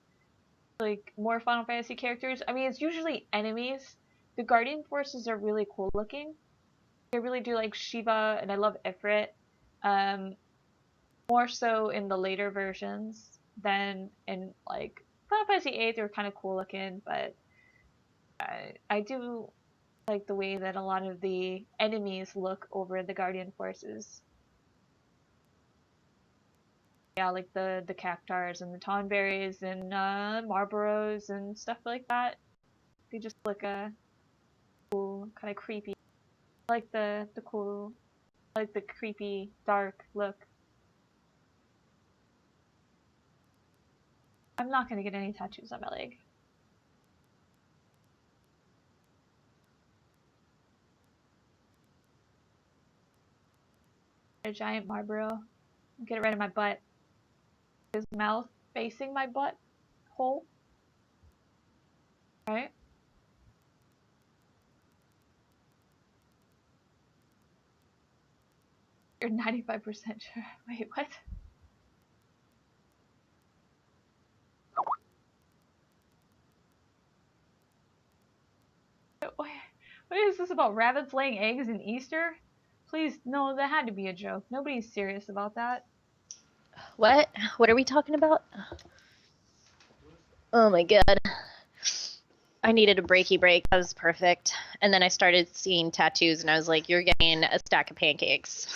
like more Final Fantasy characters, I mean it's usually enemies. The Guardian Forces are really cool looking. I really do like Shiva, and I love Ifrit. More so in the later versions than in like Final Fantasy VIII. They're kind of cool looking, but I do like the way that a lot of the enemies look over the Guardian Forces. Yeah, like the Cactars and the Tonberries and Marlboros and stuff like that. They just look cool, kind of creepy. I like the cool, like the creepy, dark look. I'm not gonna get any tattoos on my leg. A giant Marlboro. Get it right in my butt. His mouth facing my butt hole. Right? You're 95% sure. Wait, what? What is this about rabbits laying eggs in Easter? Please, no, that had to be a joke. Nobody's serious about that. What? What are we talking about? Oh my god. I needed a breaky break. That was perfect. And then I started seeing tattoos, and I was like, you're getting a stack of pancakes.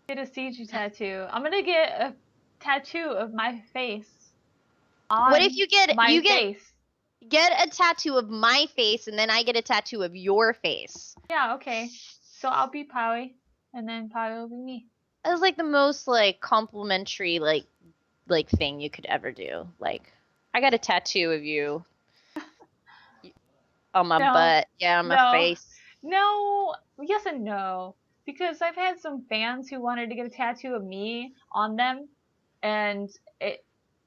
Get a CG tattoo. I'm gonna get a tattoo of my face on What if you get my face? Get a tattoo of my face, and then I get a tattoo of your face. Yeah, okay. So I'll be Powie, and then Powie will be me. That was like the most like complimentary like thing you could ever do. Like, I got a tattoo of you on my butt. Yeah, on my face. No, yes and no. Because I've had some fans who wanted to get a tattoo of me on them, and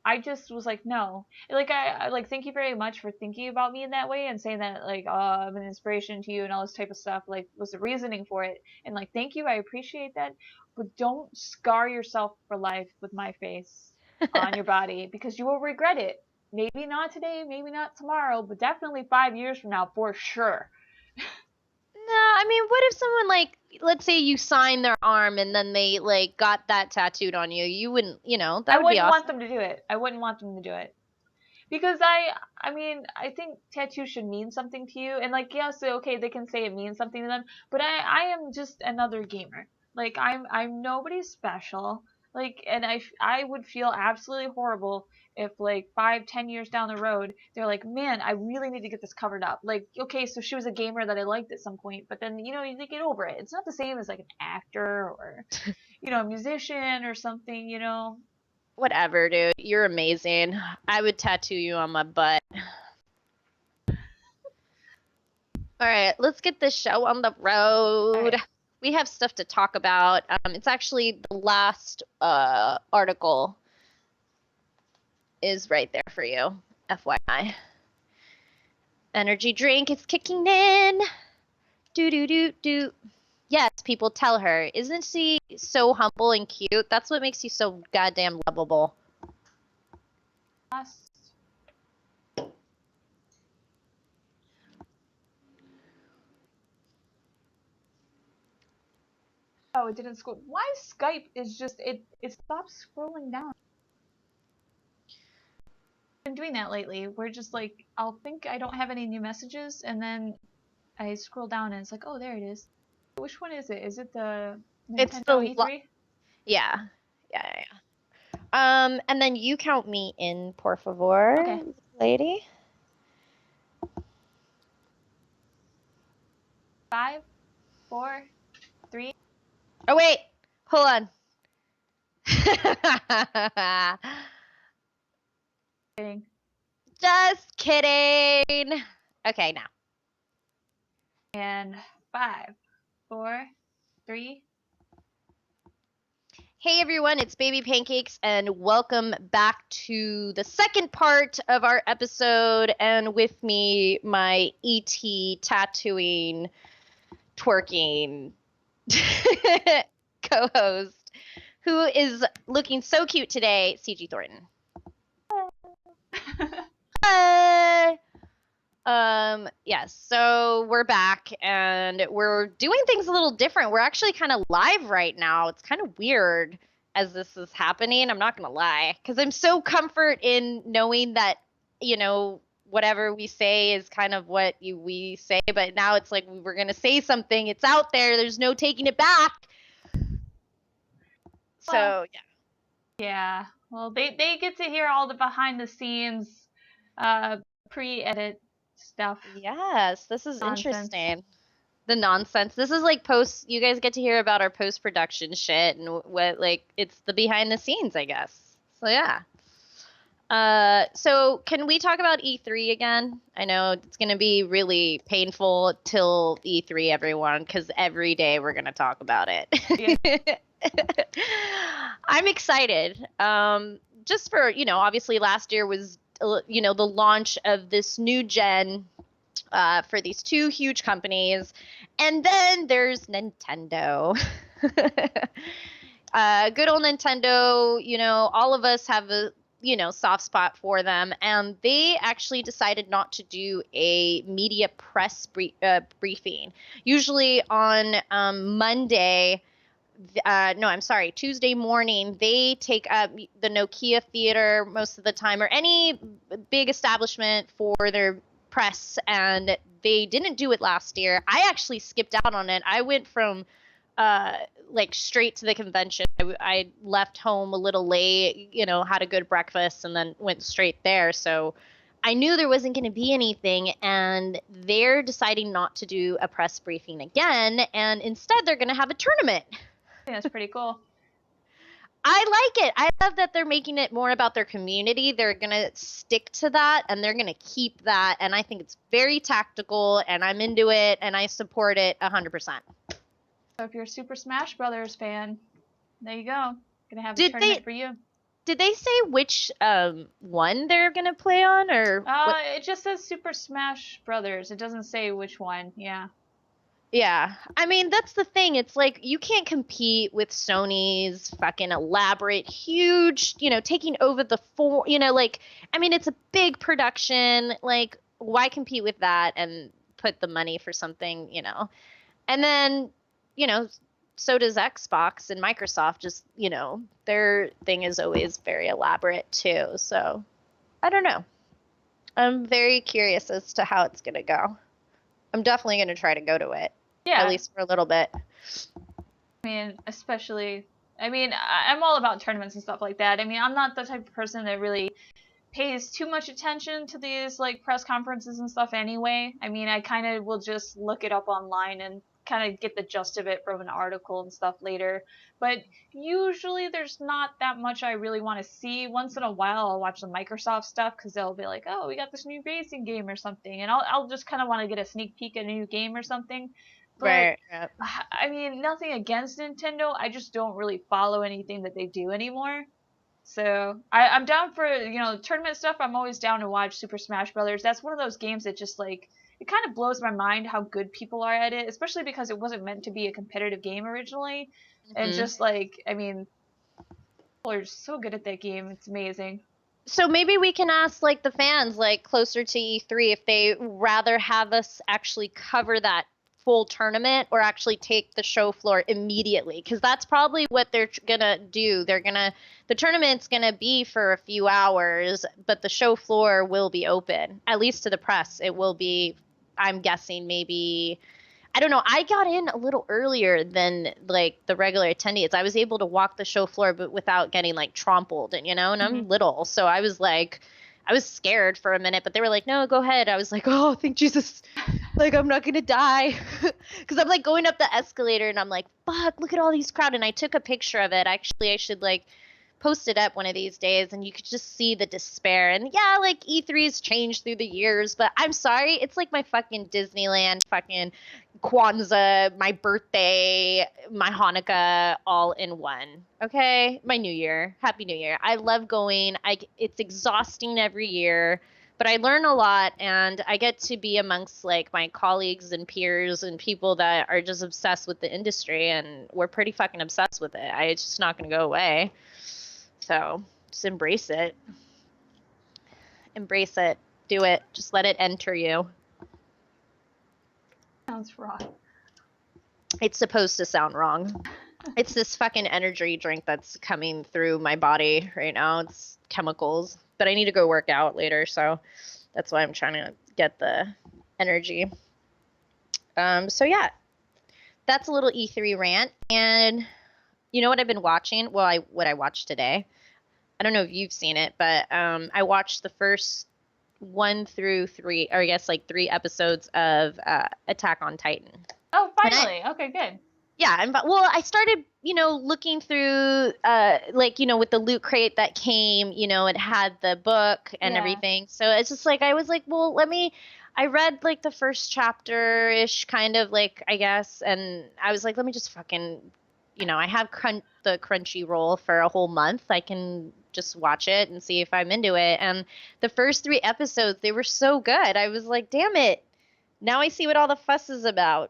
I just was like, no. Like I like thank you very much for thinking about me in that way and saying that like I'm an inspiration to you and all this type of stuff. Like was the reasoning for it, and like thank you, I appreciate that. But don't scar yourself for life with my face on your body because you will regret it. Maybe not today, maybe not tomorrow, but definitely 5 years from now for sure. No, I mean, what if someone like, let's say you sign their arm and then they like got that tattooed on you? You wouldn't, that would be awesome. I wouldn't want them to do it. I wouldn't want them to do it. Because I mean, I think tattoos should mean something to you. And like, yes, okay, they can say it means something to them, but I am just another gamer. Like I'm nobody special. Like, and I would feel absolutely horrible if like 5, 10 years down the road, they're like, man, I really need to get this covered up. Like, okay, so she was a gamer that I liked at some point, but then, you get over it. It's not the same as like an actor or, a musician or something. Whatever, dude. You're amazing. I would tattoo you on my butt. All right, let's get this show on the road. Right. We have stuff to talk about. It's actually the last article is right there for you, FYI. Energy drink is kicking in. Do. Yes, people tell her. Isn't she so humble and cute? That's what makes you so goddamn lovable. Oh, it didn't scroll. Why Skype is just it stops scrolling down. I've been doing that lately. We're just like I'll think I don't have any new messages and then I scroll down and it's like, oh, there it is. Which one is it? Is it the Nintendo E3? Yeah. And then you count me in, por favor, okay, lady. 5, 4, 3. Oh wait, hold on. Kidding. Just kidding. Okay, now. And 5, 4, 3. Hey everyone, it's Baby Pancakes, and welcome back to the second part of our episode. And with me, my ET tattooing, twerking co-host, who is looking so cute today, CG Thornton. Hi. Yes, so we're back and we're doing things a little different. We're actually kind of live right now. It's kind of weird as this is happening. I'm not going to lie, because I'm so comfort in knowing that, whatever we say is kind of what we say. But now it's like we're going to say something. It's out there. There's no taking it back. So, yeah. Yeah. Well, they get to hear all the behind the scenes pre-edit stuff. Yes, this is interesting. The nonsense. This is like you guys get to hear about our post-production shit and what, like, it's the behind the scenes, I guess. So yeah. So can we talk about E3 again? I know it's going to be really painful till E3, everyone, because every day we're going to talk about it. Yeah. I'm excited. Just for, obviously last year was, the launch of this new gen for these two huge companies. And then there's Nintendo. Good old Nintendo, all of us have soft spot for them, and they actually decided not to do a media press briefing. Usually on Monday, no, I'm sorry, Tuesday morning, they take up the Nokia Theater most of the time, or any big establishment for their press, and they didn't do it last year. I actually skipped out on it. I went from straight to the convention. I left home a little late, had a good breakfast, and then went straight there. So I knew there wasn't going to be anything, and they're deciding not to do a press briefing again, and instead they're going to have a tournament. I think that's pretty cool. I like it. I love that they're making it more about their community. They're going to stick to that, and they're going to keep that, and I think it's very tactical, and I'm into it, and I support it 100%. So if you're a Super Smash Brothers fan, there you go. Gonna have a tournament for you. Did they say which one they're gonna play on, or? It just says Super Smash Brothers. It doesn't say which one. Yeah. Yeah, I mean that's the thing. It's like you can't compete with Sony's fucking elaborate, huge, taking over the it's a big production. Like, why compete with that and put the money for something, And then, so does Xbox and Microsoft. Just, their thing is always very elaborate too. So, I don't know. I'm very curious as to how it's gonna go. I'm definitely gonna try to go to it. Yeah. At least for a little bit. I mean, I'm all about tournaments and stuff like that. I mean, I'm not the type of person that really pays too much attention to these press conferences and stuff anyway. I mean, I kind of will just look it up online and kind of get the gist of it from an article and stuff later. But usually there's not that much I really want to see. Once in a while I'll watch the Microsoft stuff because they'll be like, oh, we got this new racing game or something, and I'll just kind of want to get a sneak peek at a new game or something. But, right. Yep. I mean, nothing against Nintendo. I just don't really follow anything that they do anymore. So I'm down for tournament stuff. I'm always down to watch Super Smash Brothers. That's one of those games that just it kind of blows my mind how good people are at it, especially because it wasn't meant to be a competitive game originally. Mm-hmm. And just people are so good at that game. It's amazing. So maybe we can ask the fans closer to E3 if they rather have us actually cover that full tournament or actually take the show floor immediately, because that's probably what they're gonna do. The tournament's gonna be for a few hours, but the show floor will be open, at least to the press. It will be, I'm guessing, maybe, I don't know. I got in a little earlier than the regular attendees. I was able to walk the show floor, but without getting trampled, and and I'm little, so I was I was scared for a minute, but they were like, no, go ahead. I was like, oh, thank Jesus. I'm not going to die. Because I'm going up the escalator and I'm like, fuck, look at all these crowd. And I took a picture of it. Actually, I should post it up one of these days, and you could just see the despair. And yeah, E3's changed through the years, but I'm sorry. It's my fucking Disneyland, fucking Kwanzaa, my birthday, my Hanukkah, all in one. Okay? My New Year. Happy New Year. I love going. It's exhausting every year, but I learn a lot, and I get to be amongst my colleagues and peers and people that are just obsessed with the industry, and we're pretty fucking obsessed with it. It's just not going to go away. So just embrace it. Embrace it. Do it. Just let it enter you. Sounds wrong. It's supposed to sound wrong. It's this fucking energy drink that's coming through my body right now. It's chemicals. But I need to go work out later, so that's why I'm trying to get the energy. So yeah. That's a little E3 rant. And you know what I've been watching? Well, what I watched today. I don't know if you've seen it, but I watched the first 1 through 3, or I guess 3 episodes of Attack on Titan. Oh, finally. Okay, good. Yeah, I started, looking through, with the loot crate that came, it had the book and everything. So it's just I was well, I read the first chapter-ish kind of I guess, and I was let me just fucking, I have the Crunchyroll for a whole month. I can just watch it and see if I'm into it. And the first 3 episodes, they were so good. I was damn it. Now I see what all the fuss is about.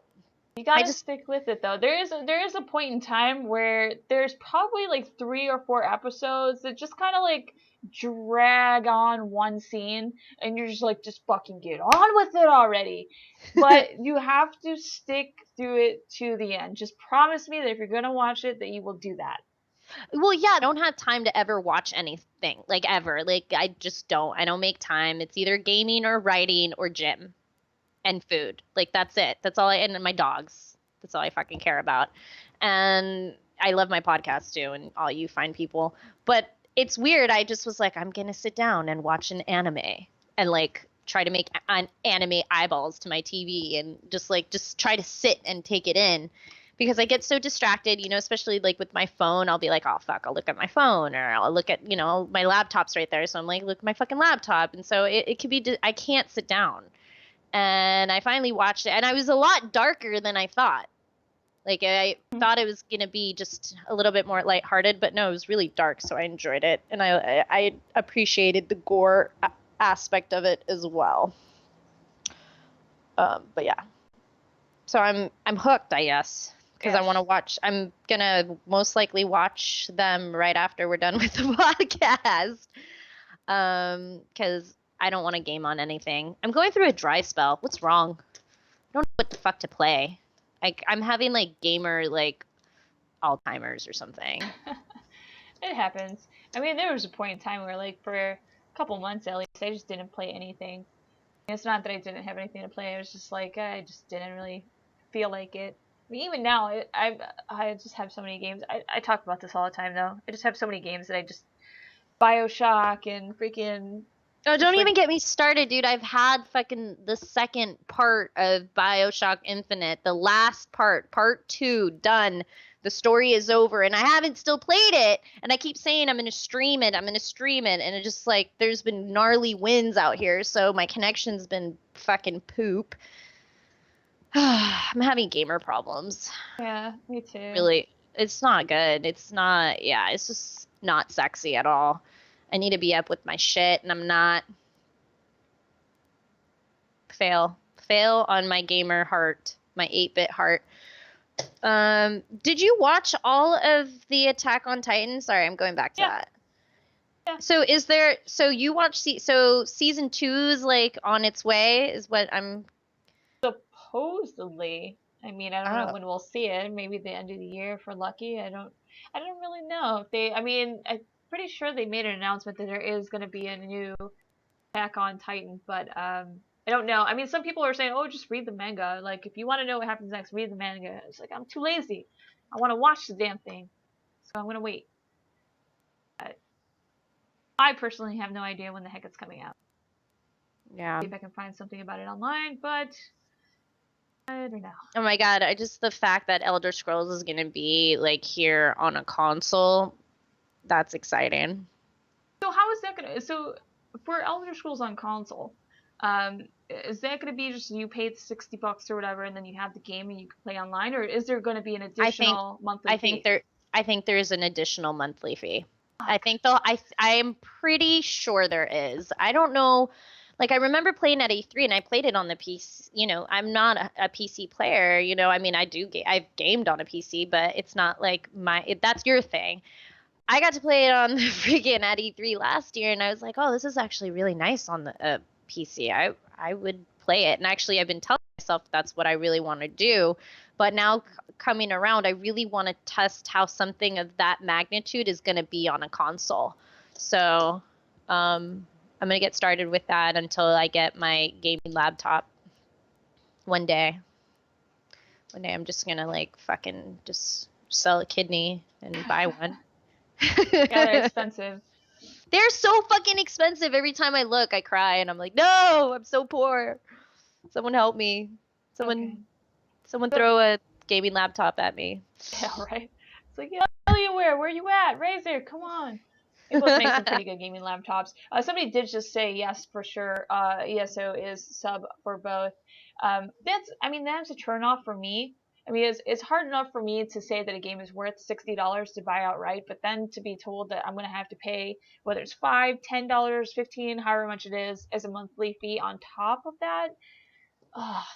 You gotta stick with it though. There is a point in time where there's probably like 3 or 4 episodes that just kind of like drag on one scene, and you're just like, just fucking get on with it already. But you have to stick through it to the end. Just promise me that if you're gonna watch it, that you will do that. Well, yeah, I don't have time to ever watch anything, like ever. Like I just don't. I don't make time. It's either gaming or writing or gym and food. Like that's it. That's all and my dogs. That's all I fucking care about. And I love my podcast too and all you fine people. But it's weird. I just was like, I'm gonna sit down and watch an anime and like try to make an anime eyeballs to my TV and just try to sit and take it in because I get so distracted, especially like with my phone, I'll be like, oh fuck, I'll look at my phone or I'll look at, my laptop's right there. So I'm like, look at my fucking laptop. And so it could be, I can't sit down. And I finally watched it and I was a lot darker than I thought. Like I thought it was going to be just a little bit more lighthearted, but no, it was really dark. So I enjoyed it. And I appreciated the gore aspect of it as well. But yeah, so I'm hooked, I guess. Because I want to watch. I'm gonna most likely watch them right after we're done with the podcast. Because I don't want to game on anything. I'm going through a dry spell. What's wrong? I don't know what the fuck to play. I'm having like gamer like Alzheimer's or something. It happens. I mean, there was a point in time where like for a couple months at least, I just didn't play anything. It's not that I didn't have anything to play. It was just like I just didn't really feel like it. I mean, even now, I just have so many games. I talk about this all the time, though. I just have so many games that I just... BioShock and freaking... Oh, don't even get me started, dude. I've had fucking the second part of BioShock Infinite. The last part 2, done. The story is over, and I haven't still played it. And I keep saying I'm going to stream it. And it just like, there's been gnarly winds out here, so my connection's been fucking poop. I'm having gamer problems. Yeah, me too. Really, it's not good. It's just not sexy at all. I need to be up with my shit, and I'm not. Fail on my gamer heart, my 8-bit heart. Did you watch all of the Attack on Titan? Sorry, I'm going back to that. Yeah. So you watched season 2 is like on its way, is what I'm... Supposedly. I mean, I don't know when we'll see it. Maybe the end of the year if we're lucky. I don't really know. I'm pretty sure they made an announcement that there is going to be a new Attack on Titan, but I don't know. I mean, some people are saying, oh, just read the manga. Like, if you want to know what happens next, read the manga. It's like, I'm too lazy. I want to watch the damn thing. So I'm going to wait. But I personally have no idea when the heck it's coming out. Yeah. See if I can find something about it online, but... I don't know. Oh my god, the fact that Elder Scrolls is gonna be like here on a console, that's exciting. So how is that gonna? So for Elder Scrolls on console, is that gonna be just you paid $60 or whatever, and then you have the game and you can play online, or is there gonna be an additional monthly fee? I think there's an additional monthly fee. I am pretty sure there is. I don't know. Like, I remember playing at E3, and I played it on the PC. I'm not a PC player. I mean, I've gamed on a PC, but it's not like that's your thing. I got to play it on the freaking at E3 last year, and I was like, oh, this is actually really nice on the PC. I would play it. And actually, I've been telling myself that's what I really want to do. But now coming around, I really want to test how something of that magnitude is going to be on a console. So, I'm going to get started with that until I get my gaming laptop one day. One day I'm just going to like fucking just sell a kidney and buy one. Yeah, they're expensive. They're so fucking expensive. Every time I look, I cry and I'm like, no, I'm so poor. Someone help me. Someone throw a gaming laptop at me. Yeah, right. It's like, yeah, where you at? Razer, come on. They both make some pretty good gaming laptops. Somebody did just say yes for sure. ESO is sub for both. That's a turn off for me. I mean, it's hard enough for me to say that a game is worth $60 to buy outright, but then to be told that I'm going to have to pay whether it's $5, $10, $15, however much it is as a monthly fee on top of that,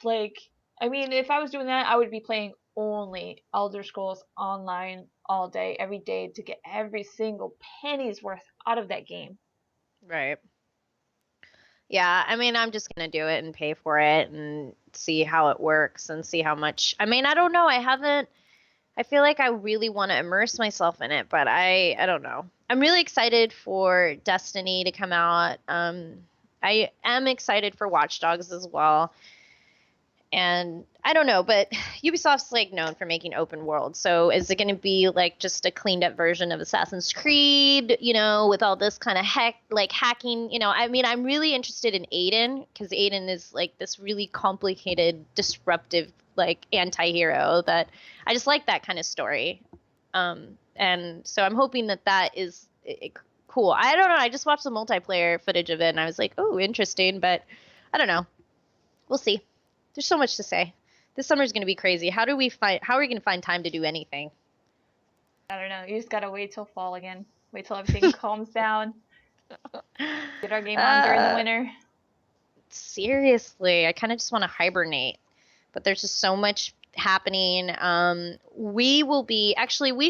like I mean, if I was doing that, I would be playing only Elder Scrolls Online all day, every day, to get every single penny's worth out of that game. Right. Yeah, I mean, I'm just gonna do it and pay for it and see how it works and see how much. I mean, I don't know. I feel like I really want to immerse myself in it, but I don't know. I'm really excited for Destiny to come out. I am excited for Watch Dogs as well. And I don't know, but Ubisoft's like known for making open world. So is it going to be like just a cleaned up version of Assassin's Creed, with all this kind of hacking, I mean, I'm really interested in Aiden because Aiden is like this really complicated, disruptive, like anti-hero that I just like that kind of story. And so I'm hoping that is cool. I don't know. I just watched the multiplayer footage of it and I was like, oh, interesting, but I don't know. We'll see. There's so much to say. This summer's going to be crazy. How are we going to find time to do anything? I don't know. You just gotta wait till fall again. Wait till everything calms down. Get our game on during the winter. Seriously, I kind of just want to hibernate. But there's just so much happening. We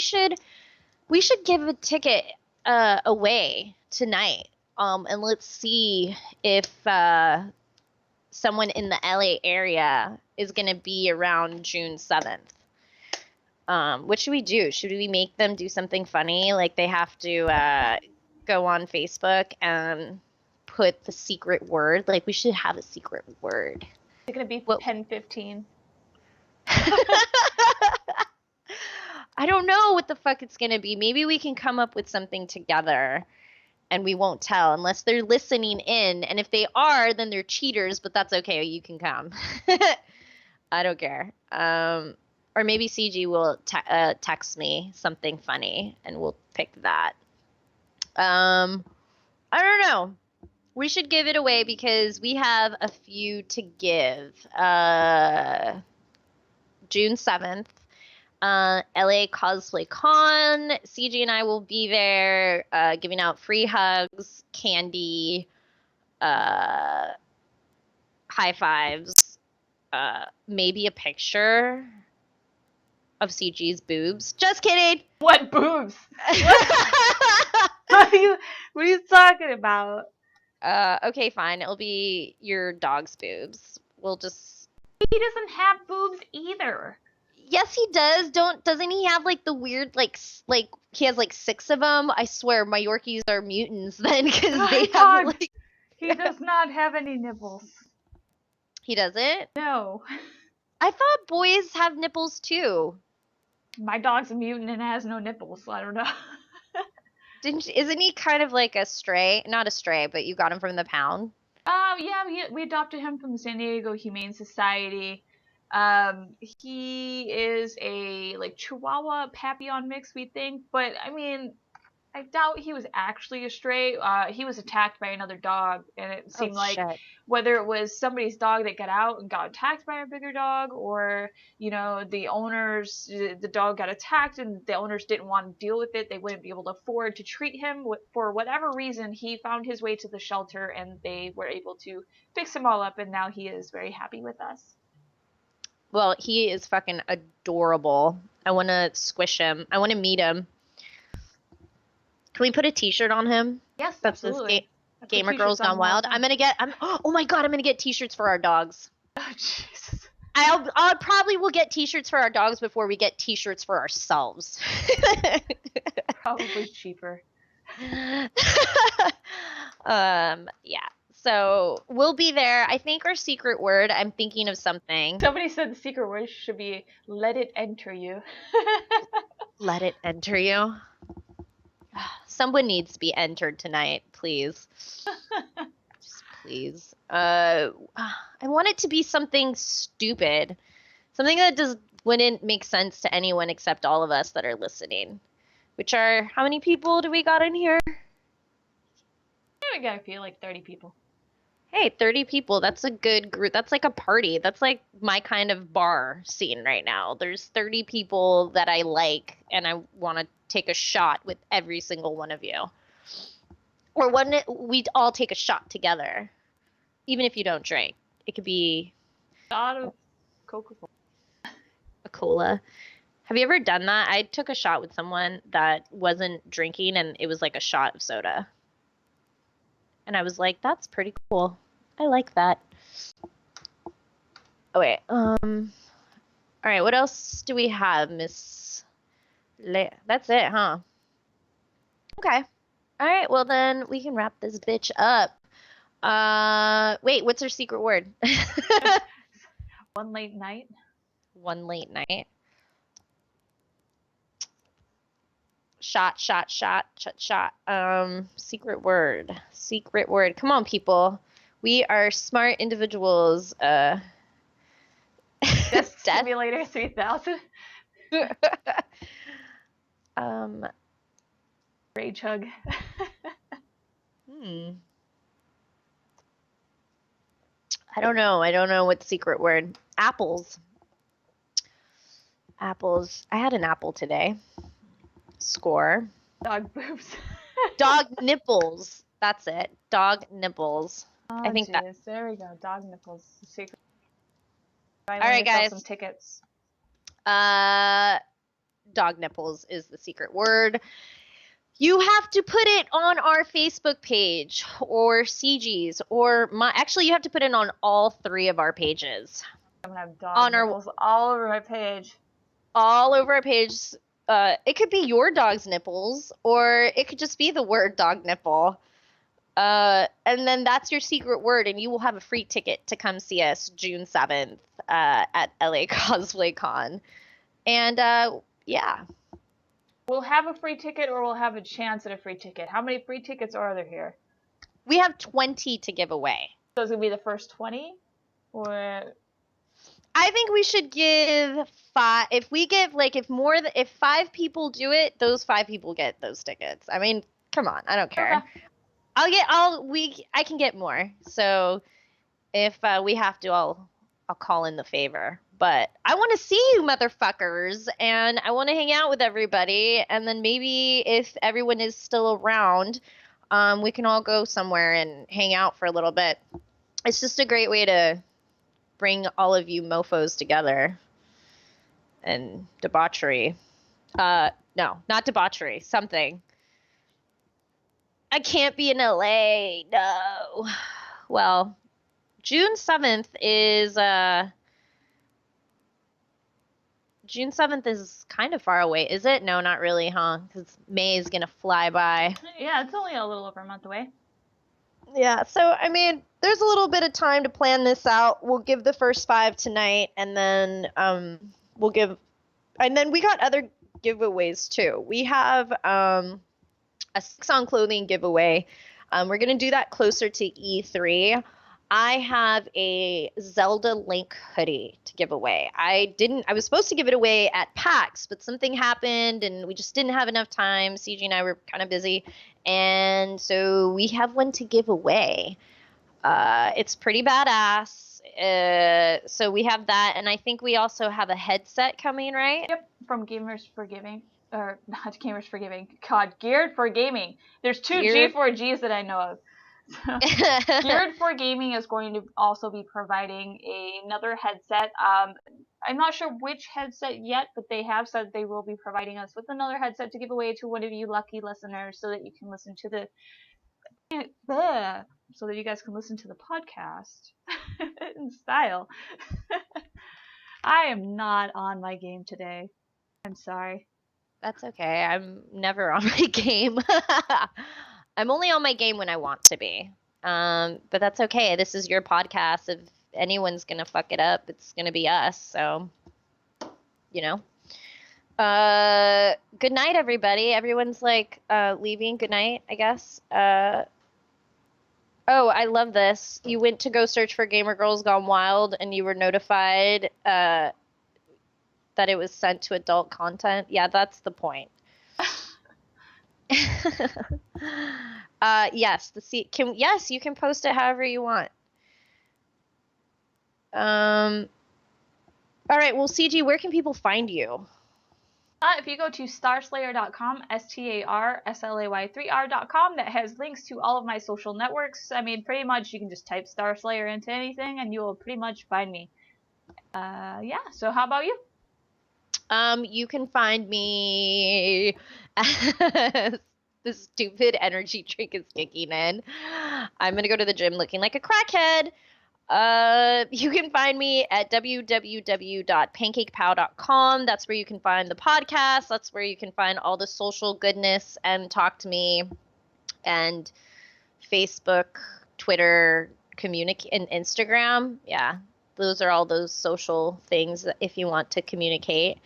should give a ticket away tonight. And let's see if someone in the LA area is going to be around June 7th. What should we do? Should we make them do something funny? Like they have to go on Facebook and put the secret word? Like we should have a secret word. It's going to be Pen 15. I don't know what the fuck it's going to be. Maybe we can come up with something together. And we won't tell unless they're listening in. And if they are, then they're cheaters, but that's okay. You can come. I don't care. Or maybe CG will text me something funny and we'll pick that. I don't know. We should give it away because we have a few to give. June 7th. LA Cosplay Con. CG and I will be there giving out free hugs, candy, high fives, maybe a picture of CG's boobs. Just kidding. What boobs? What are you talking about? Okay, fine. It'll be your dog's boobs. We'll just. He doesn't have boobs either. Yes, he does. Doesn't he have like the weird like he has like 6 of them? I swear, my Yorkies are mutants then because they have like. He does not have any nipples. He doesn't? No. I thought boys have nipples too. My dog's a mutant and has no nipples. So I don't know. Isn't he kind of like a stray? Not a stray, but you got him from the pound. Yeah, we adopted him from the San Diego Humane Society. He is a like Chihuahua Papillon mix, we think, but I mean, I doubt he was actually a stray. He was attacked by another dog, and it seemed like whether it was somebody's dog that got out and got attacked by a bigger dog, or the dog got attacked and the owners didn't want to deal with it. They wouldn't be able to afford to treat him. For whatever reason, he found his way to the shelter, and they were able to fix him all up, and now he is very happy with us. Well, he is fucking adorable. I want to squish him. I want to meet him. Can we put a T-shirt on him? Yes, that's absolutely. This Gamer Girls Gone Wild. I'm gonna get. Oh my god! I'm gonna get T-shirts for our dogs. Oh Jesus! I probably will get T-shirts for our dogs before we get T-shirts for ourselves. Probably cheaper. Yeah. So we'll be there. I think our secret word. I'm thinking of something. Somebody said the secret word should be "Let it enter you." Let it enter you. Someone needs to be entered tonight, please. Just please. I want it to be something stupid. Something that wouldn't make sense to anyone except all of us that are listening. Which are, how many people do we got in here? We got a few, like 30 people. Hey, 30 people. That's a good group. That's like a party. That's like my kind of bar scene right now. There's 30 people that I like, and I want to take a shot with every single one of you. Or we'd all take a shot together. Even if you don't drink. It could be... Shot of Coca-Cola. A cola. Have you ever done that? I took a shot with someone that wasn't drinking, and it was like a shot of soda. And I was like, that's pretty cool. I like that. Oh, wait. All right, what else do we have, Miss That's it, huh? Okay. All right, well then we can wrap this bitch up. Wait, what's her secret word? One late night. One late night. Shot. Secret word. Secret word. Come on, people. We are smart individuals. Death Simulator 3000. Rage hug. I don't know. I don't know what secret word. Apples. Apples. I had an apple today. Score. Dog boobs. Dog nipples. That's it. Dog nipples. Oh, I think that. There we go. Dog nipples. Secret. All right, guys. Some tickets. Dog nipples is the secret word. You have to put it on our Facebook page or CG's or actually you have to put it on all 3 of our pages. I'm gonna have dog nipples all over my page. All over our page. It could be your dog's nipples or it could just be the word dog nipple. And then that's your secret word and you will have a free ticket to come see us June 7th at LA Cosplay Con. And yeah. We'll have a free ticket or we'll have a chance at a free ticket. How many free tickets are there here? We have 20 to give away. So it's going to be the first 20? Or... I think we should give 5. If we give, like, if 5 people do it, those 5 people get those tickets. I mean, come on. I don't care. Okay. I can get more. So if we have to, I'll call in the favor. But I want to see you motherfuckers, and I want to hang out with everybody, and then maybe if everyone is still around, we can all go somewhere and hang out for a little bit. It's just a great way to bring all of you mofos together. And debauchery. No, not debauchery. Something. I can't be in LA. No. Well, June 7th is... June 7th is kind of far away, is it? No, not really, huh? Because May is going to fly by. Yeah, it's only a little over a month away. Yeah, so, I mean, there's a little bit of time to plan this out. We'll give the first 5 tonight, and then we'll give... And then we got other giveaways, too. We have a 6-on clothing giveaway. We're going to do that closer to E3. I have a Zelda Link hoodie to give away. I was supposed to give it away at PAX, but something happened and we just didn't have enough time. CG and I were kind of busy. And so we have one to give away. It's pretty badass. So we have that. And I think we also have a headset coming, right? Yep. From Gamers for Giving. Or not Gamers for Giving. God, Geared for Gaming. There's 2 G4Gs that I know of. So, Geared for Gaming is going to also be providing another headset. I'm not sure which headset yet, but they have said they will be providing us with another headset to give away to one of you lucky listeners, so that you can listen to so that you guys can listen to the podcast in style. I am not on my game today. I'm sorry. That's okay. I'm never on my game. I'm only on my game when I want to be. But that's okay. This is your podcast. If anyone's going to fuck it up, it's going to be us. So, you know. Good night, everybody. Everyone's like leaving. Good night, I guess. Oh, I love this. You went to go search for Gamer Girls Gone Wild and you were notified that it was sent to adult content. Yeah, that's the point. Yes, yes, you can post it however you want. All right, well, CG, where can people find you? If you go to starslayer.com, STARSLAY3R.com, that has links to all of my social networks. I mean, pretty much you can just type Starslayer into anything and you will pretty much find me. Yeah. So how about you? You can find me. This stupid energy drink is kicking in. I'm gonna go to the gym looking like a crackhead. You can find me at www.pancakepow.com. That's where you can find the podcast. That's where you can find all the social goodness and talk to me. And Facebook, Twitter, communicate, and Instagram. Yeah, those are all those social things if you want to communicate.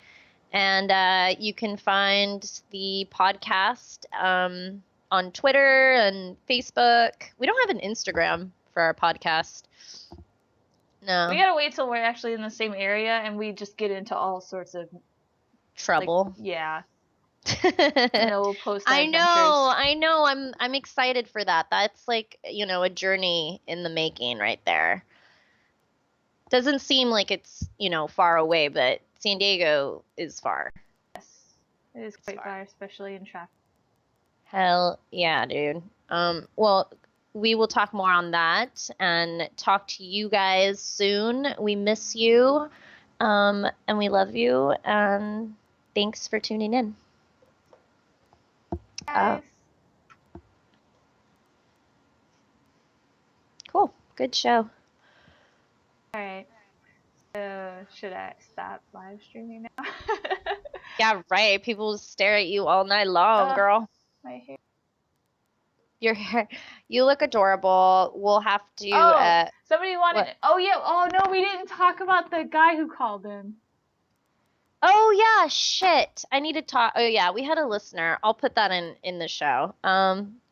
And you can find the podcast on Twitter and Facebook. We don't have an Instagram for our podcast. No. We gotta wait till we're actually in the same area and we just get into all sorts of Trouble. Yeah. And then we'll post our I adventures. know. I'm excited for that. That's like, a journey in the making right there. Doesn't seem like it's, far away, but San Diego is far. Yes. It is quite far, especially in traffic. Hell yeah, dude. Well, we will talk more on that and talk to you guys soon. We miss you, and we love you, and thanks for tuning in. Guys. Cool. Good show. Alright. So, should I stop live streaming now? Yeah, right. People stare at you all night long, girl. My hair. Your hair. You look adorable. We'll have to. Somebody wanted. What? Oh yeah. Oh no, we didn't talk about the guy who called in. Oh yeah, shit. I need to talk. Oh yeah, we had a listener. I'll put that in the show.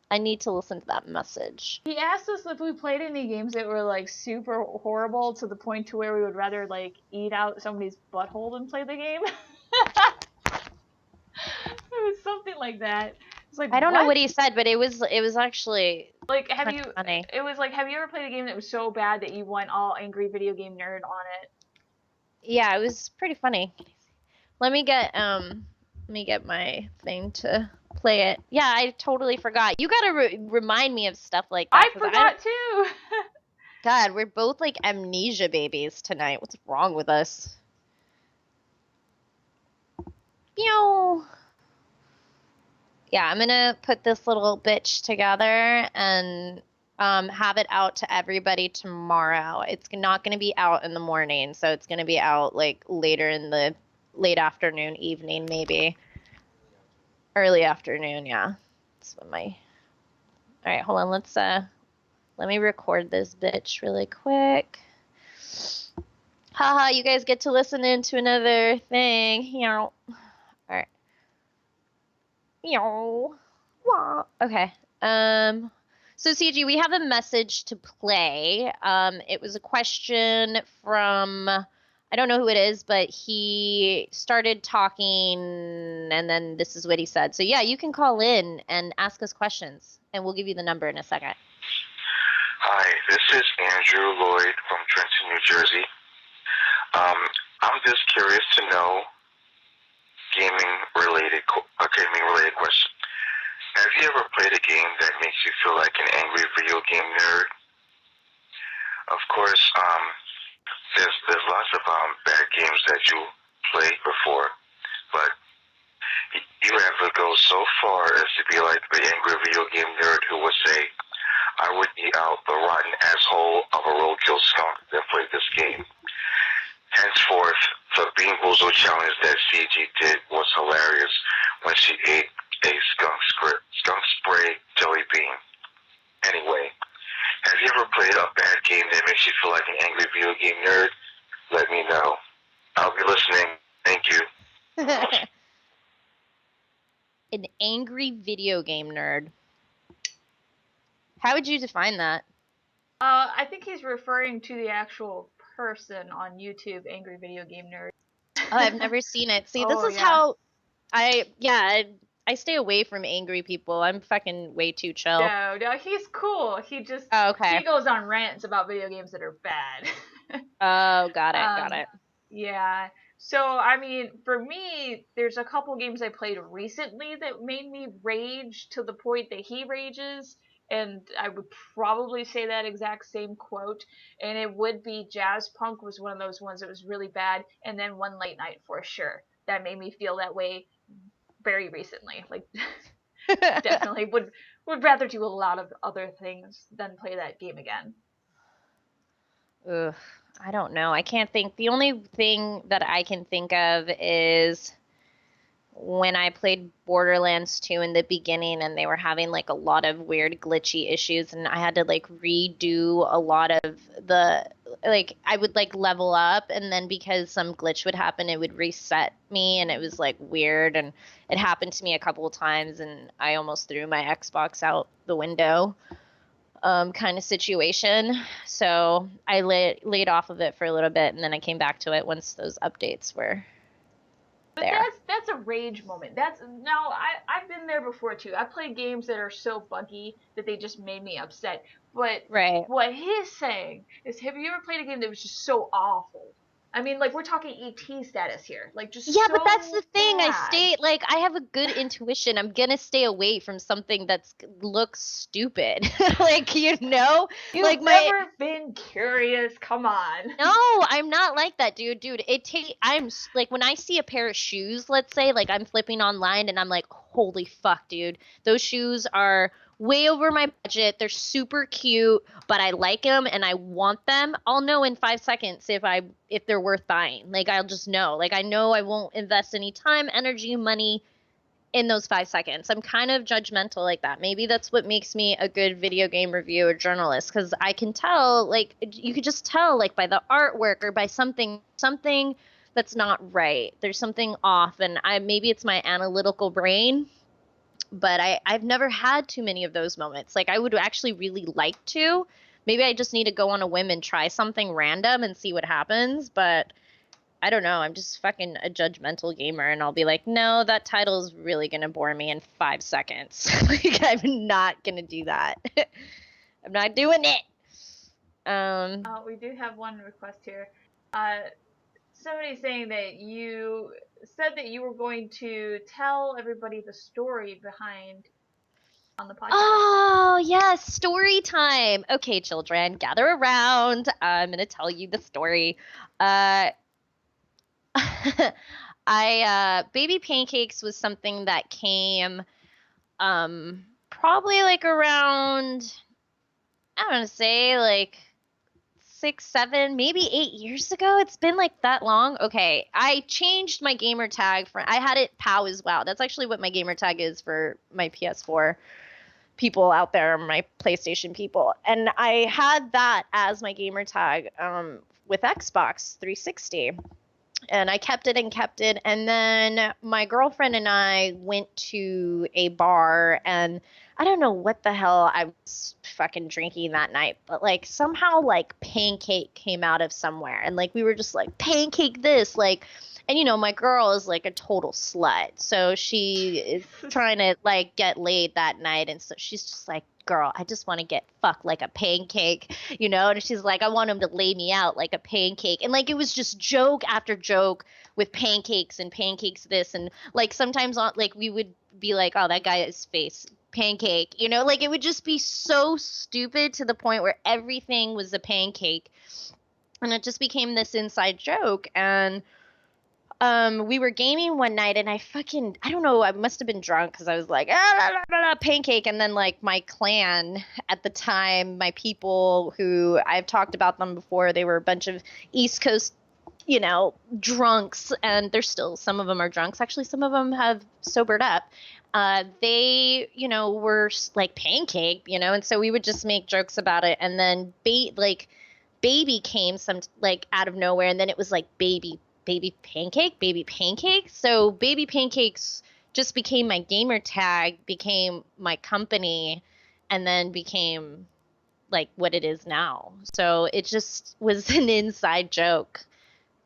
I need to listen to that message. He asked us if we played any games that were like super horrible to the point to where we would rather like eat out somebody's butthole than play the game. It was something like that. It's like, I don't know what he said, but it was actually like, funny. It was like, have you ever played a game that was so bad that you went all angry video game nerd on it? Yeah, it was pretty funny. Let me get my thing to play it. Yeah, I totally forgot. You gotta remind me of stuff like that. I forgot too. God, we're both like amnesia babies tonight. What's wrong with us? Meow. Yeah, I'm gonna put this little bitch together and have it out to everybody tomorrow. It's not gonna be out in the morning, so it's gonna be out like later in the late afternoon, evening, maybe. Early afternoon, yeah. That's what my. All right, hold on. Let me record this bitch really quick. Haha, you guys get to listen into another thing. All right. Okay. So CG, we have a message to play. It was a question from, I don't know who it is, but he started talking and then this is what he said. So yeah, you can call in and ask us questions and we'll give you the number in a second. Hi, this is Andrew Lloyd from Trenton, New Jersey. I'm just curious to know gaming-related question. Have you ever played a game that makes you feel like an angry video game nerd? Of course, there's lots of bad games that you played before, but you ever go so far as to be like the angry video game nerd who would say, I would eat out the rotten asshole of a roadkill skunk that played this game. Henceforth, the Bean Boozle challenge that CG did was hilarious when she ate a skunk spray jelly bean. Anyway, have you ever played a bad game that makes you feel like an angry video game nerd? Let me know. I'll be listening. Thank you. An angry video game nerd. How would you define that? I think he's referring to the actual person on YouTube, Angry Video Game Nerd. Oh, I've never seen it. See, this is how I stay away from angry people. I'm fucking way too chill. No, he's cool. He just he goes on rants about video games that are bad. Oh, got it. Yeah. So, I mean, for me, there's a couple games I played recently that made me rage to the point that he rages. and I would probably say that exact same quote, and it would be Jazz Punk was one of those ones that was really bad, and then One Late Night for sure. That made me feel that way very recently. Like, definitely would rather do a lot of other things than play that game again. Ugh, I don't know. I can't think. The only thing that I can think of is when I played Borderlands 2 in the beginning and they were having like a lot of weird glitchy issues and I had to like redo a lot of the like I would like level up and then because some glitch would happen it would reset me and it was like weird and it happened to me a couple of times and I almost threw my Xbox out the window kind of situation. So I laid off of it for a little bit and then I came back to it once those updates were But there. that's a rage moment. I've been there before too. I played games that are so buggy that they just made me upset. But Right. what he's saying is, have you ever played a game that was just so awful? I mean, like we're talking ET status here. Like just Yeah, so but that's the thing. bad. I have a good intuition. I'm gonna stay away from something that's looks stupid. Like, You've like never been curious. Come on. No, I'm not like that, dude. Dude, like when I see a pair of shoes, let's say, like I'm flipping online and I'm like, holy fuck, dude. Those shoes are way over my budget. They're super cute, but I like them and I want them. I'll know in 5 seconds if they're worth buying. Like I'll just know. Like I know I won't invest any time, energy, money in those 5 seconds. I'm kind of judgmental like that. Maybe that's what makes me a good video game reviewer journalist because I can tell, like, you could just tell, like, by the artwork or by something that's not right. There's something off, and maybe it's my analytical brain, but I've never had too many of those moments. Like, I would actually really like to. Maybe I just need to go on a whim and try something random and see what happens, but I don't know. I'm just fucking a judgmental gamer, and I'll be like, no, that title is really gonna bore me in 5 seconds. Like, I'm not gonna do that. I'm not doing it. We do have one request here. Somebody's saying that you said that you were going to tell everybody the story behind on the podcast. Oh, yes, story time. Okay, children, gather around. I'm gonna tell you the story. Baby pancakes was something that came probably like around, I don't want to say like 6, 7, maybe 8 years ago. It's been like that long. Okay, I changed my gamer tag I had it POW as well. That's actually what my gamer tag is for my PS4 people out there, my PlayStation people. And I had that as my gamer tag with Xbox 360. And I kept it. And then my girlfriend and I went to a bar and I don't know what the hell I was fucking drinking that night, but like somehow like pancake came out of somewhere. And like we were just like pancake this, like, and you know, my girl is like a total slut. So she is trying to like get laid that night. And so she's just like, girl, I just want to get fucked like a pancake, you know? And she's like, I want him to lay me out like a pancake. And like, it was just joke after joke with pancakes and pancakes this. And like, sometimes on, like, we would be like, oh, that guy's face, pancake, you know? Like, it would just be so stupid to the point where everything was a pancake. And it just became this inside joke. And we were gaming one night and I don't know, I must have been drunk because I was like, pancake. And then like my clan at the time, my people who I've talked about them before, they were a bunch of East Coast, you know, drunks, and there's still, some of them are drunks. Actually, some of them have sobered up. They, you know, were like pancake, you know, and so we would just make jokes about it. And then baby came some like out of nowhere, and then it was like baby pancake. So baby pancakes just became my gamer tag, became my company, and then became like what it is now. So it just was an inside joke,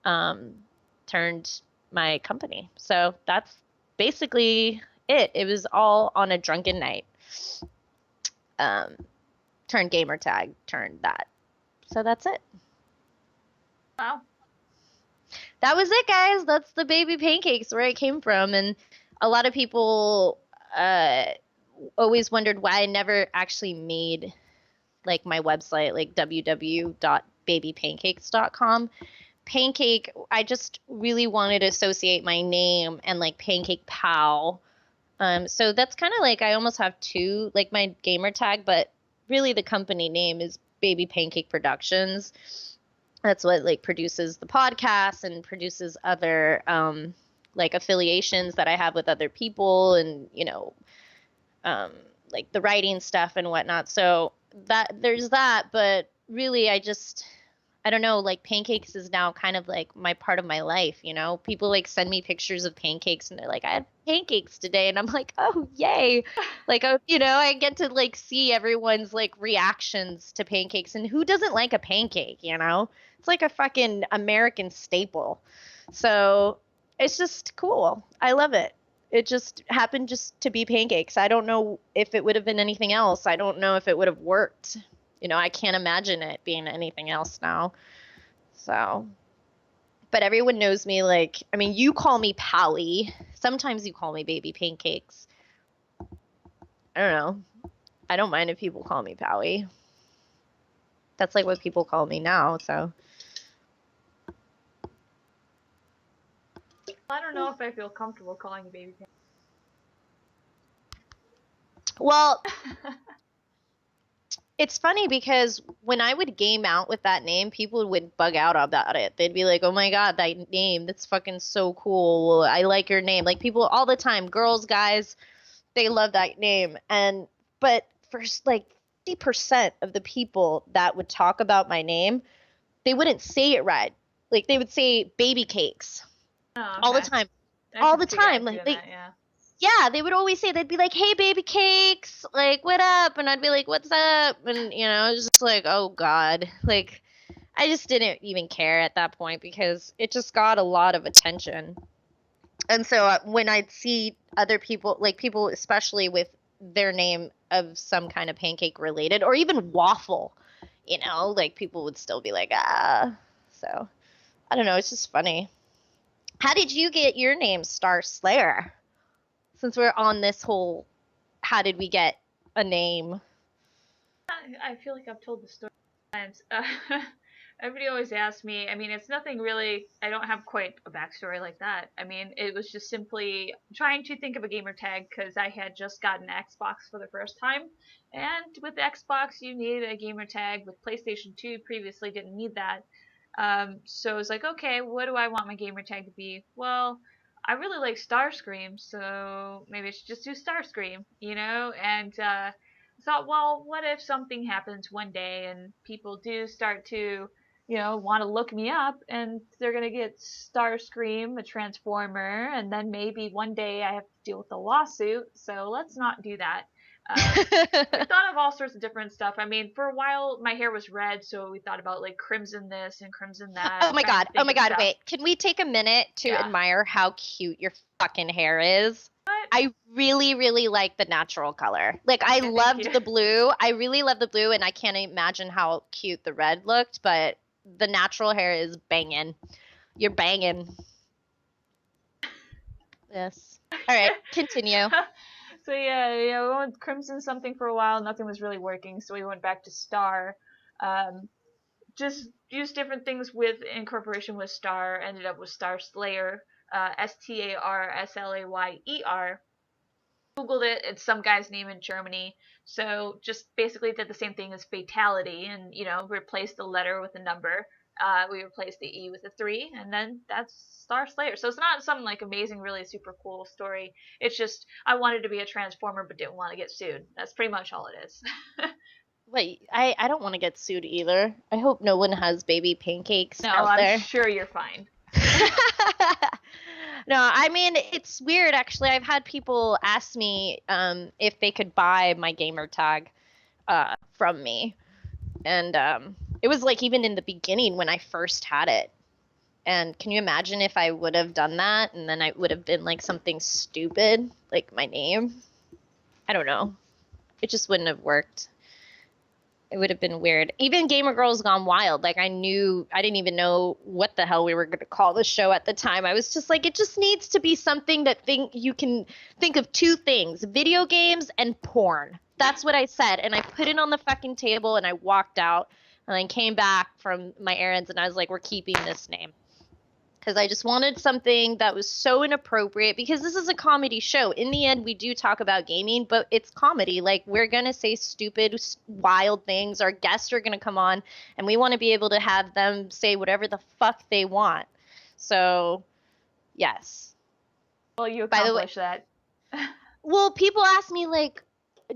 turned my company. So that's basically it. It was all on a drunken night. Turned gamer tag, turned that. So that's it. Wow. That was it, guys. That's the baby pancakes, where it came from. And a lot of people always wondered why I never actually made like my website, like www.babypancakes.com. Pancake, I just really wanted to associate my name and like Pancake Pal. So that's kind of like I almost have two, like my gamer tag, but really the company name is Baby Pancake Productions. That's what like produces the podcast and produces other like affiliations that I have with other people, and like the writing stuff and whatnot. So that there's that, but really I don't know, like pancakes is now kind of like my part of my life, People like send me pictures of pancakes and they're like, I had pancakes today. And I'm like, oh, yay. Like, I get to like see everyone's like reactions to pancakes, and who doesn't like a pancake, It's like a fucking American staple. So it's just cool. I love it. It just happened just to be pancakes. I don't know if it would have been anything else. I don't know if it would have worked. I can't imagine it being anything else now. So, but everyone knows me like, I mean, you call me Pally. Sometimes you call me Baby Pancakes. I don't know. I don't mind if people call me Pally. That's like what people call me now, so. I don't know if I feel comfortable calling you Baby Pancake. Well, it's funny because when I would game out with that name, people would bug out about it. They'd be like, oh my God, that name, that's fucking so cool. I like your name. Like people all the time, girls, guys, they love that name. But for like 50% of the people that would talk about my name, they wouldn't say it right. Like they would say baby cakes all the time. All the time. Like they would always say, they'd be like, hey, baby cakes, like, what up? And I'd be like, what's up? And, it was just like, oh, God. Like, I just didn't even care at that point because it just got a lot of attention. And so when I'd see other people, like people especially with their name of some kind of pancake related or even waffle, like people would still be like, ah. So, I don't know. It's just funny. How did you get your name, Star Slayer? Since we're on this whole, how did we get a name? I feel like I've told the story times. Everybody always asks me. I mean, it's nothing really. I don't have quite a backstory like that. I mean, it was just simply trying to think of a gamer tag because I had just gotten an Xbox for the first time. And with the Xbox, you need a gamer tag. With PlayStation 2, previously didn't need that. So I was like, okay, what do I want my gamer tag to be? Well, I really like Starscream, so maybe I should just do Starscream, And I thought, well, what if something happens one day and people do start to, want to look me up, and they're gonna get Starscream, a Transformer, and then maybe one day I have to deal with a lawsuit. So let's not do that. I thought of all sorts of different stuff. I mean, for a while my hair was red, so we thought about like crimson this and crimson that. Oh my God. Wait, can we take a minute to admire how cute your fucking hair is? What? I really, really like the natural color. Like I loved the blue. I really love the blue, and I can't imagine how cute the red looked, but the natural hair is banging. You're banging. Yes. All right, continue. So yeah, we went with Crimson something for a while. Nothing was really working, so we went back to Star. Just used different things with incorporation with Star. Ended up with Star Slayer, Starslayer. Googled it. It's some guy's name in Germany. So just basically did the same thing as fatality, and replaced the letter with a number. We replaced the E with a 3, and then that's Star Slayer. So it's not some like amazing, really super cool story. It's just I wanted to be a Transformer but didn't want to get sued. That's pretty much all it is. Wait, I don't want to get sued either. I hope no one has baby pancakes out there. No, I'm sure you're fine. No, I mean, it's weird, actually. I've had people ask me if they could buy my gamer tag from me. And it was like even in the beginning when I first had it. And can you imagine if I would have done that and then I would have been like something stupid, like my name? I don't know. It just wouldn't have worked. It would have been weird. Even Gamer Girls Gone Wild, like I didn't even know what the hell we were going to call the show at the time. I was just like, it just needs to be something that you can think of two things, video games and porn. That's what I said. And I put it on the fucking table and I walked out and then came back from my errands and I was like, we're keeping this name. Because I just wanted something that was so inappropriate, because this is a comedy show. In the end, we do talk about gaming, but it's comedy. Like, we're going to say stupid, wild things. Our guests are going to come on, and we want to be able to have them say whatever the fuck they want. So, yes. Well, you accomplished that. Well, people ask me, like,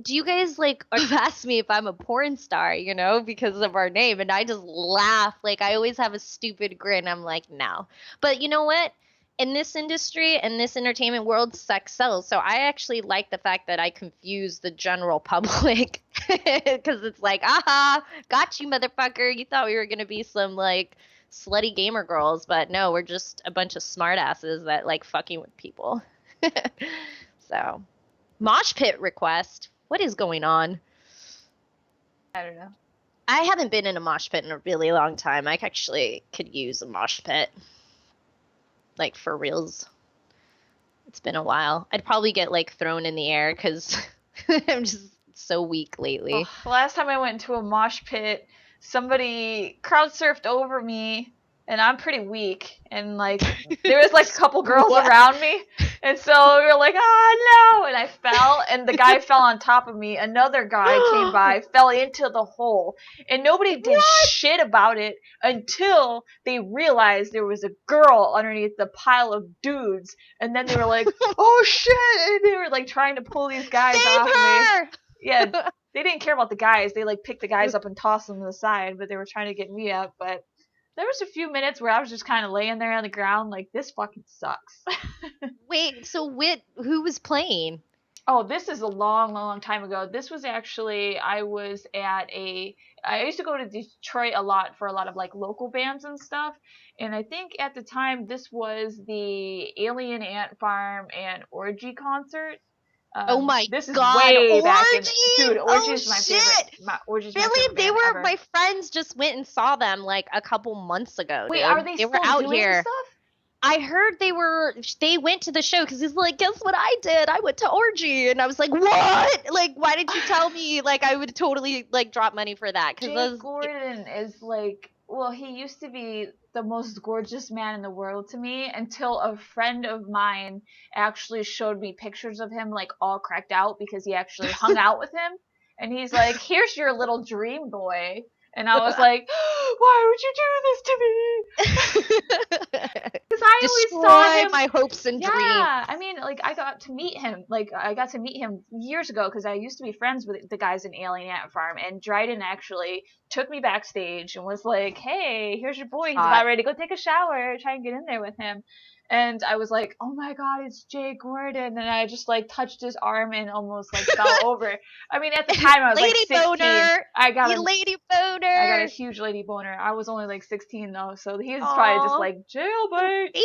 do you guys, like, ask me if I'm a porn star, you know, because of our name? And I just laugh. Like, I always have a stupid grin. I'm like, no. But you know what? In this industry and this entertainment world, sex sells. So I actually like the fact that I confuse the general public, because it's like, aha, got you, motherfucker. You thought we were going to be some, like, slutty gamer girls. But no, we're just a bunch of smartasses that like fucking with people. So, mosh pit request. What is going on? I don't know. I haven't been in a mosh pit in a really long time. I actually could use a mosh pit. Like, for reals. It's been a while. I'd probably get, like, thrown in the air because I'm just so weak lately. The last time I went into a mosh pit, somebody crowd surfed over me, and I'm pretty weak, and like there was like a couple girls around me, and so we were like, oh no, and I fell, and the guy fell on top of me. Another guy came by, fell into the hole, and nobody did shit about it until they realized there was a girl underneath the pile of dudes, and then they were like, oh shit, and they were like trying to pull these guys off me. Yeah, they didn't care about the guys. They like picked the guys up and tossed them to the side, but they were trying to get me up. But there was a few minutes where I was just kind of laying there on the ground like, this fucking sucks. Wait, so who was playing? Oh, this is a long, long time ago. This was actually, I used to go to Detroit a lot for a lot of like local bands and stuff. And I think at the time this was the Alien Ant Farm and Orgy concert. Oh my this is god, way Orgy! Back in, dude, Orgy is my shit. favorite. Orgy's my really? favorite They band were ever. My friends just went and saw them like a couple months ago. Wait, dude. are they were still out doing here. stuff? I heard they went to the show because he's like, guess what I did? I went to Orgy, and I was like, what? Like, why did you tell me? Like, I would totally like drop money for that. Jay Gordon is like, well, he used to be the most gorgeous man in the world to me until a friend of mine actually showed me pictures of him like all cracked out because he actually hung out with him, and he's like, here's your little dream boy. And I was like, why would you do this to me? Because I always saw him. My hopes and dreams. Yeah, I mean, like, I got to meet him. Like, I got to meet him years ago because I used to be friends with the guys in Alien Ant Farm. And Dryden actually took me backstage and was like, hey, here's your boy. He's about ready to go take a shower. Try and get in there with him. And I was like, oh my god, it's Jay Gordon. And I just like touched his arm and almost like fell over. I mean, at the time I was lady like 16. Boner. I got a lady boner. I got a huge lady boner. I was only like 16 though, so he was probably just like, jailbait.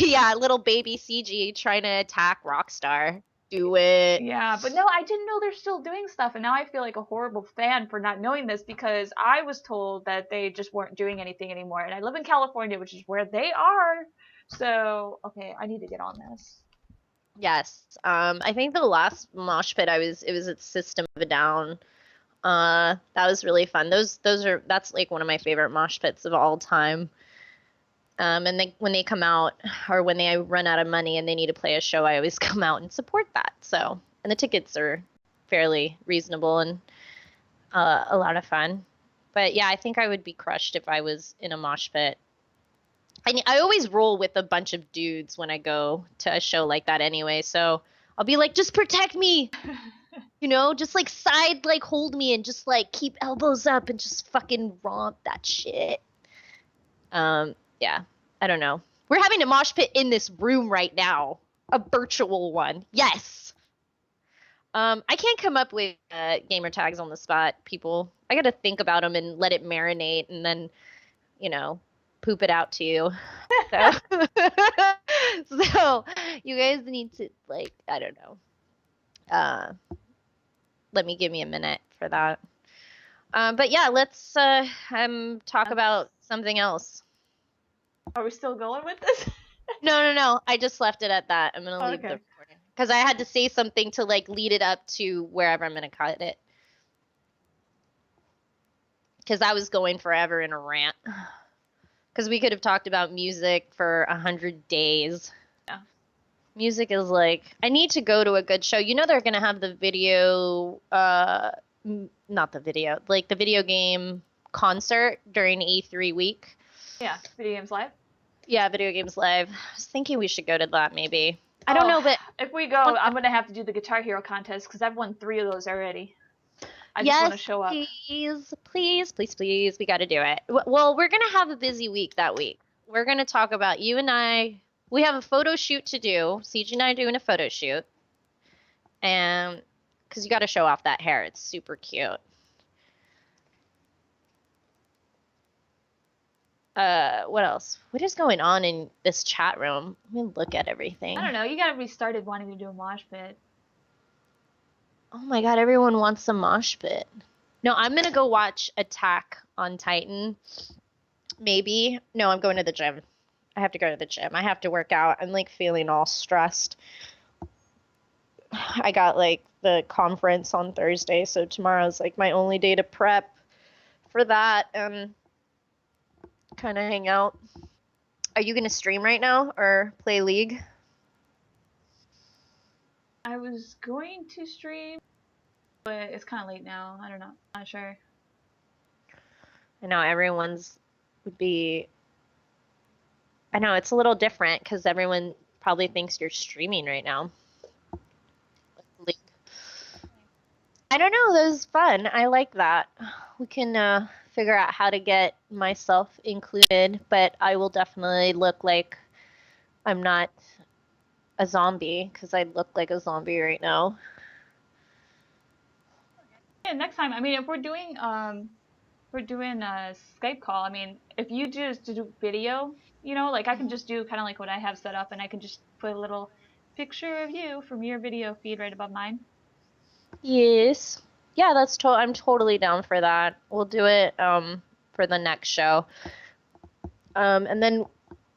Yeah, little baby CG trying to attack Rockstar. Do it. Yeah, but no, I didn't know they're still doing stuff, and now I feel like a horrible fan for not knowing this because I was told that they just weren't doing anything anymore. And I live in California, which is where they are. So, okay, I need to get on this. Yes. I think the last mosh pit it was at System of a Down. That was really fun. That's like one of my favorite mosh pits of all time. And when they come out or when they run out of money and they need to play a show, I always come out and support that. So, and the tickets are fairly reasonable and a lot of fun. But yeah, I think I would be crushed if I was in a mosh pit. I always roll with a bunch of dudes when I go to a show like that anyway, so I'll be like, just protect me, you know, just like hold me and just like keep elbows up and just fucking romp that shit. Yeah, I don't know. We're having a mosh pit in this room right now, a virtual one. Yes. I can't come up with gamer tags on the spot, people. I gotta think about them and let it marinate and then, you know, poop it out to you. So, so you guys need to like, I don't know. Give me a minute for that. But yeah, let's talk about something else. Are we still going with this? No. I just left it at that. I'm gonna leave the Okay. recording because I had to say something to like lead it up to wherever I'm gonna cut it. Because I was going forever in a rant. Because we could have talked about music for 100 days. Yeah. Music is like, I need to go to a good show. You know they're gonna have the video, not the video, like the video game concert during E3 week. Yeah, Video Games Live. Yeah, Video Games Live. I was thinking we should go to that maybe. I don't know, but if we go, I'm gonna have to do the Guitar Hero contest because I've won 3 of those already. I just want to show up. Please, we got to do it. Well, we're gonna have a busy week that week. We're gonna talk about you and I. We have a photo shoot to do. CJ and I are doing a photo shoot, and because you got to show off that hair, it's super cute. What else? What is going on in this chat room? Let me look at everything. I don't know. You gotta be started wanting to do a mosh pit. Oh my god, everyone wants a mosh pit. No, I'm gonna go watch Attack on Titan. Maybe. No, I'm going to the gym. I have to go to the gym. I have to work out. I'm like feeling all stressed. I got like the conference on Thursday, so tomorrow's like my only day to prep for that and kind of hang out. Are you gonna stream right now or play League? I was going to stream, but it's kind of late now. I don't know. I'm not sure. I know everyone's would be. I know it's a little different because everyone probably thinks you're streaming right now. League. I don't know. That was fun. I like that. We can figure out how to get myself included, but I will definitely look like I'm not a zombie because I look like a zombie right now. Yeah, next time. I mean, if we're doing a Skype call. I mean, if you just do video, you know, like I can just do kind of like what I have set up, and I can just put a little picture of you from your video feed right above mine. Yes. Yeah, I'm totally down for that. We'll do it for the next show. And then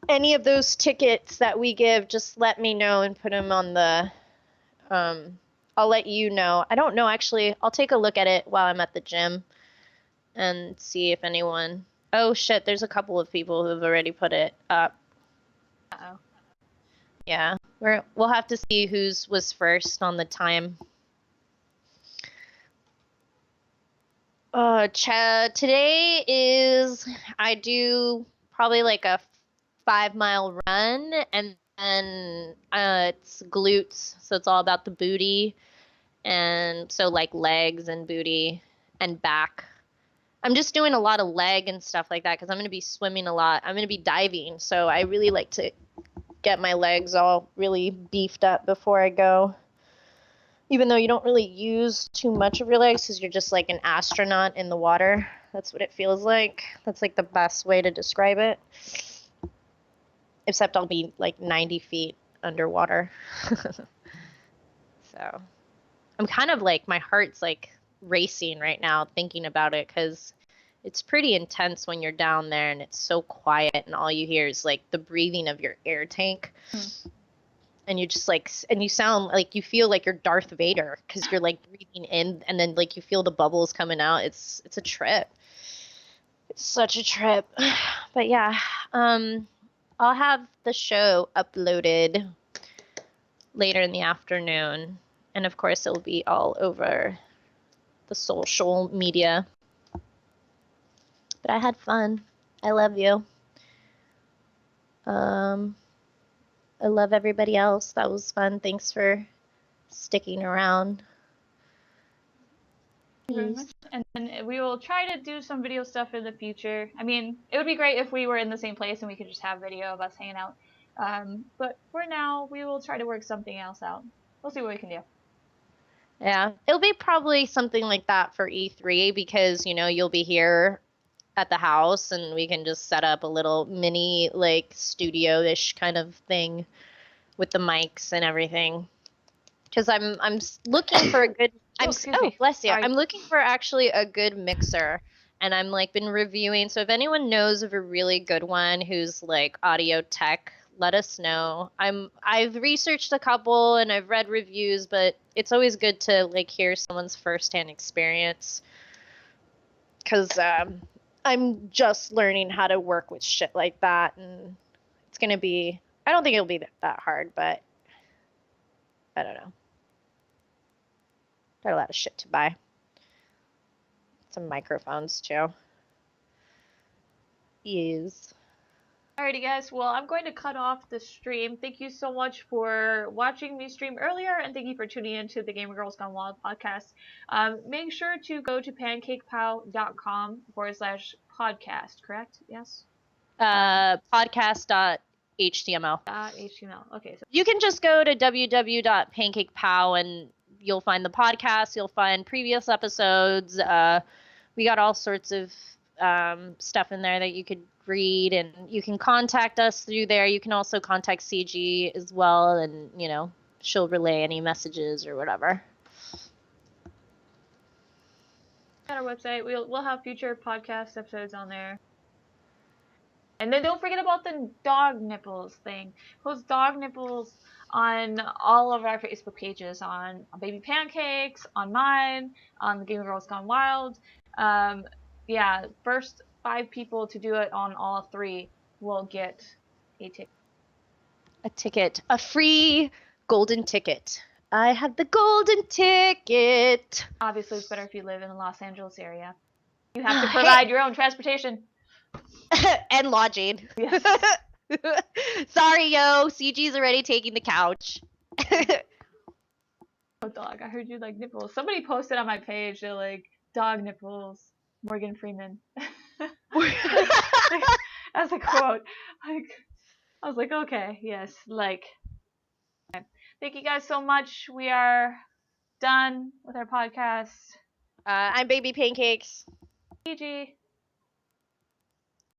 any of those tickets that we give, just let me know and put them on the I'll let you know. I don't know actually. I'll take a look at it while I'm at the gym and see if anyone. Oh shit, there's a couple of people who've already put it up. Uh-oh. Yeah. We'll have to see whose was first on the time. Today is I do probably like a 5-mile run and then it's glutes, so it's all about the booty and so like legs and booty and back. I'm just doing a lot of leg and stuff like that because I'm going to be swimming a lot. I'm going to be diving, so I really like to get my legs all really beefed up before I go. Even though you don't really use too much of your legs because you're just like an astronaut in the water. That's what it feels like. That's like the best way to describe it. Except I'll be like 90 feet underwater. So I'm kind of like, my heart's like racing right now thinking about it because it's pretty intense when you're down there and it's so quiet and all you hear is like the breathing of your air tank. And you just like, and you sound like you feel like you're Darth Vader because you're like breathing in and then like you feel the bubbles coming out. It's a trip. It's such a trip. But yeah, I'll have the show uploaded later in the afternoon. And of course, it'll be all over the social media. But I had fun. I love you. I love everybody else. That was fun. Thanks for sticking around. Thank you very much. And then we will try to do some video stuff in the future. I mean, it would be great if we were in the same place and we could just have video of us hanging out. But for now, we will try to work something else out. We'll see what we can do. Yeah, it'll be probably something like that for E3 because, you know, you'll be here at the house and we can just set up a little mini like studio-ish kind of thing with the mics and everything. Because I'm looking for a good Bless you. Sorry. I'm looking for actually a good mixer, and I'm like been reviewing. So if anyone knows of a really good one who's like audio tech, let us know. I've researched a couple and I've read reviews, but it's always good to like hear someone's firsthand experience. Cause I'm just learning how to work with shit like that, and it's gonna be. I don't think it'll be that hard, but I don't know. Got a lot of shit to buy. Some microphones too. Yes. Alrighty, guys. Well, I'm going to cut off the stream. Thank you so much for watching me stream earlier, and thank you for tuning into the Gamer Girls Gone Wild podcast. Make sure to go to pancakepow.com/podcast, correct? Yes? Podcast.html. .html. Okay. So You can just go to www.pancakepow and you'll find the podcast. You'll find previous episodes. We got all sorts of stuff in there that you could read, and you can contact us through there. You can also contact CG as well, and she'll relay any messages or whatever. at our website, we'll have future podcast episodes on there. And then don't forget about the dog nipples thing. Post dog nipples on all of our Facebook pages, on Baby Pancakes, on mine, on the Gamer Girls Gone Wild. Yeah, first 5 people to do it on all 3 will get a ticket. A ticket. A free golden ticket. I have the golden ticket. Obviously, it's better if you live in the Los Angeles area. You have to provide your own transportation. And lodging. Yes. Sorry, yo. CG's already taking the couch. Oh, dog, I heard you like nipples. Somebody posted on my page, they're like, dog nipples, Morgan Freeman. As a quote. I was like, okay, yes, like. Okay. Thank you guys so much. We are done with our podcast. I'm Baby Pancakes. GG.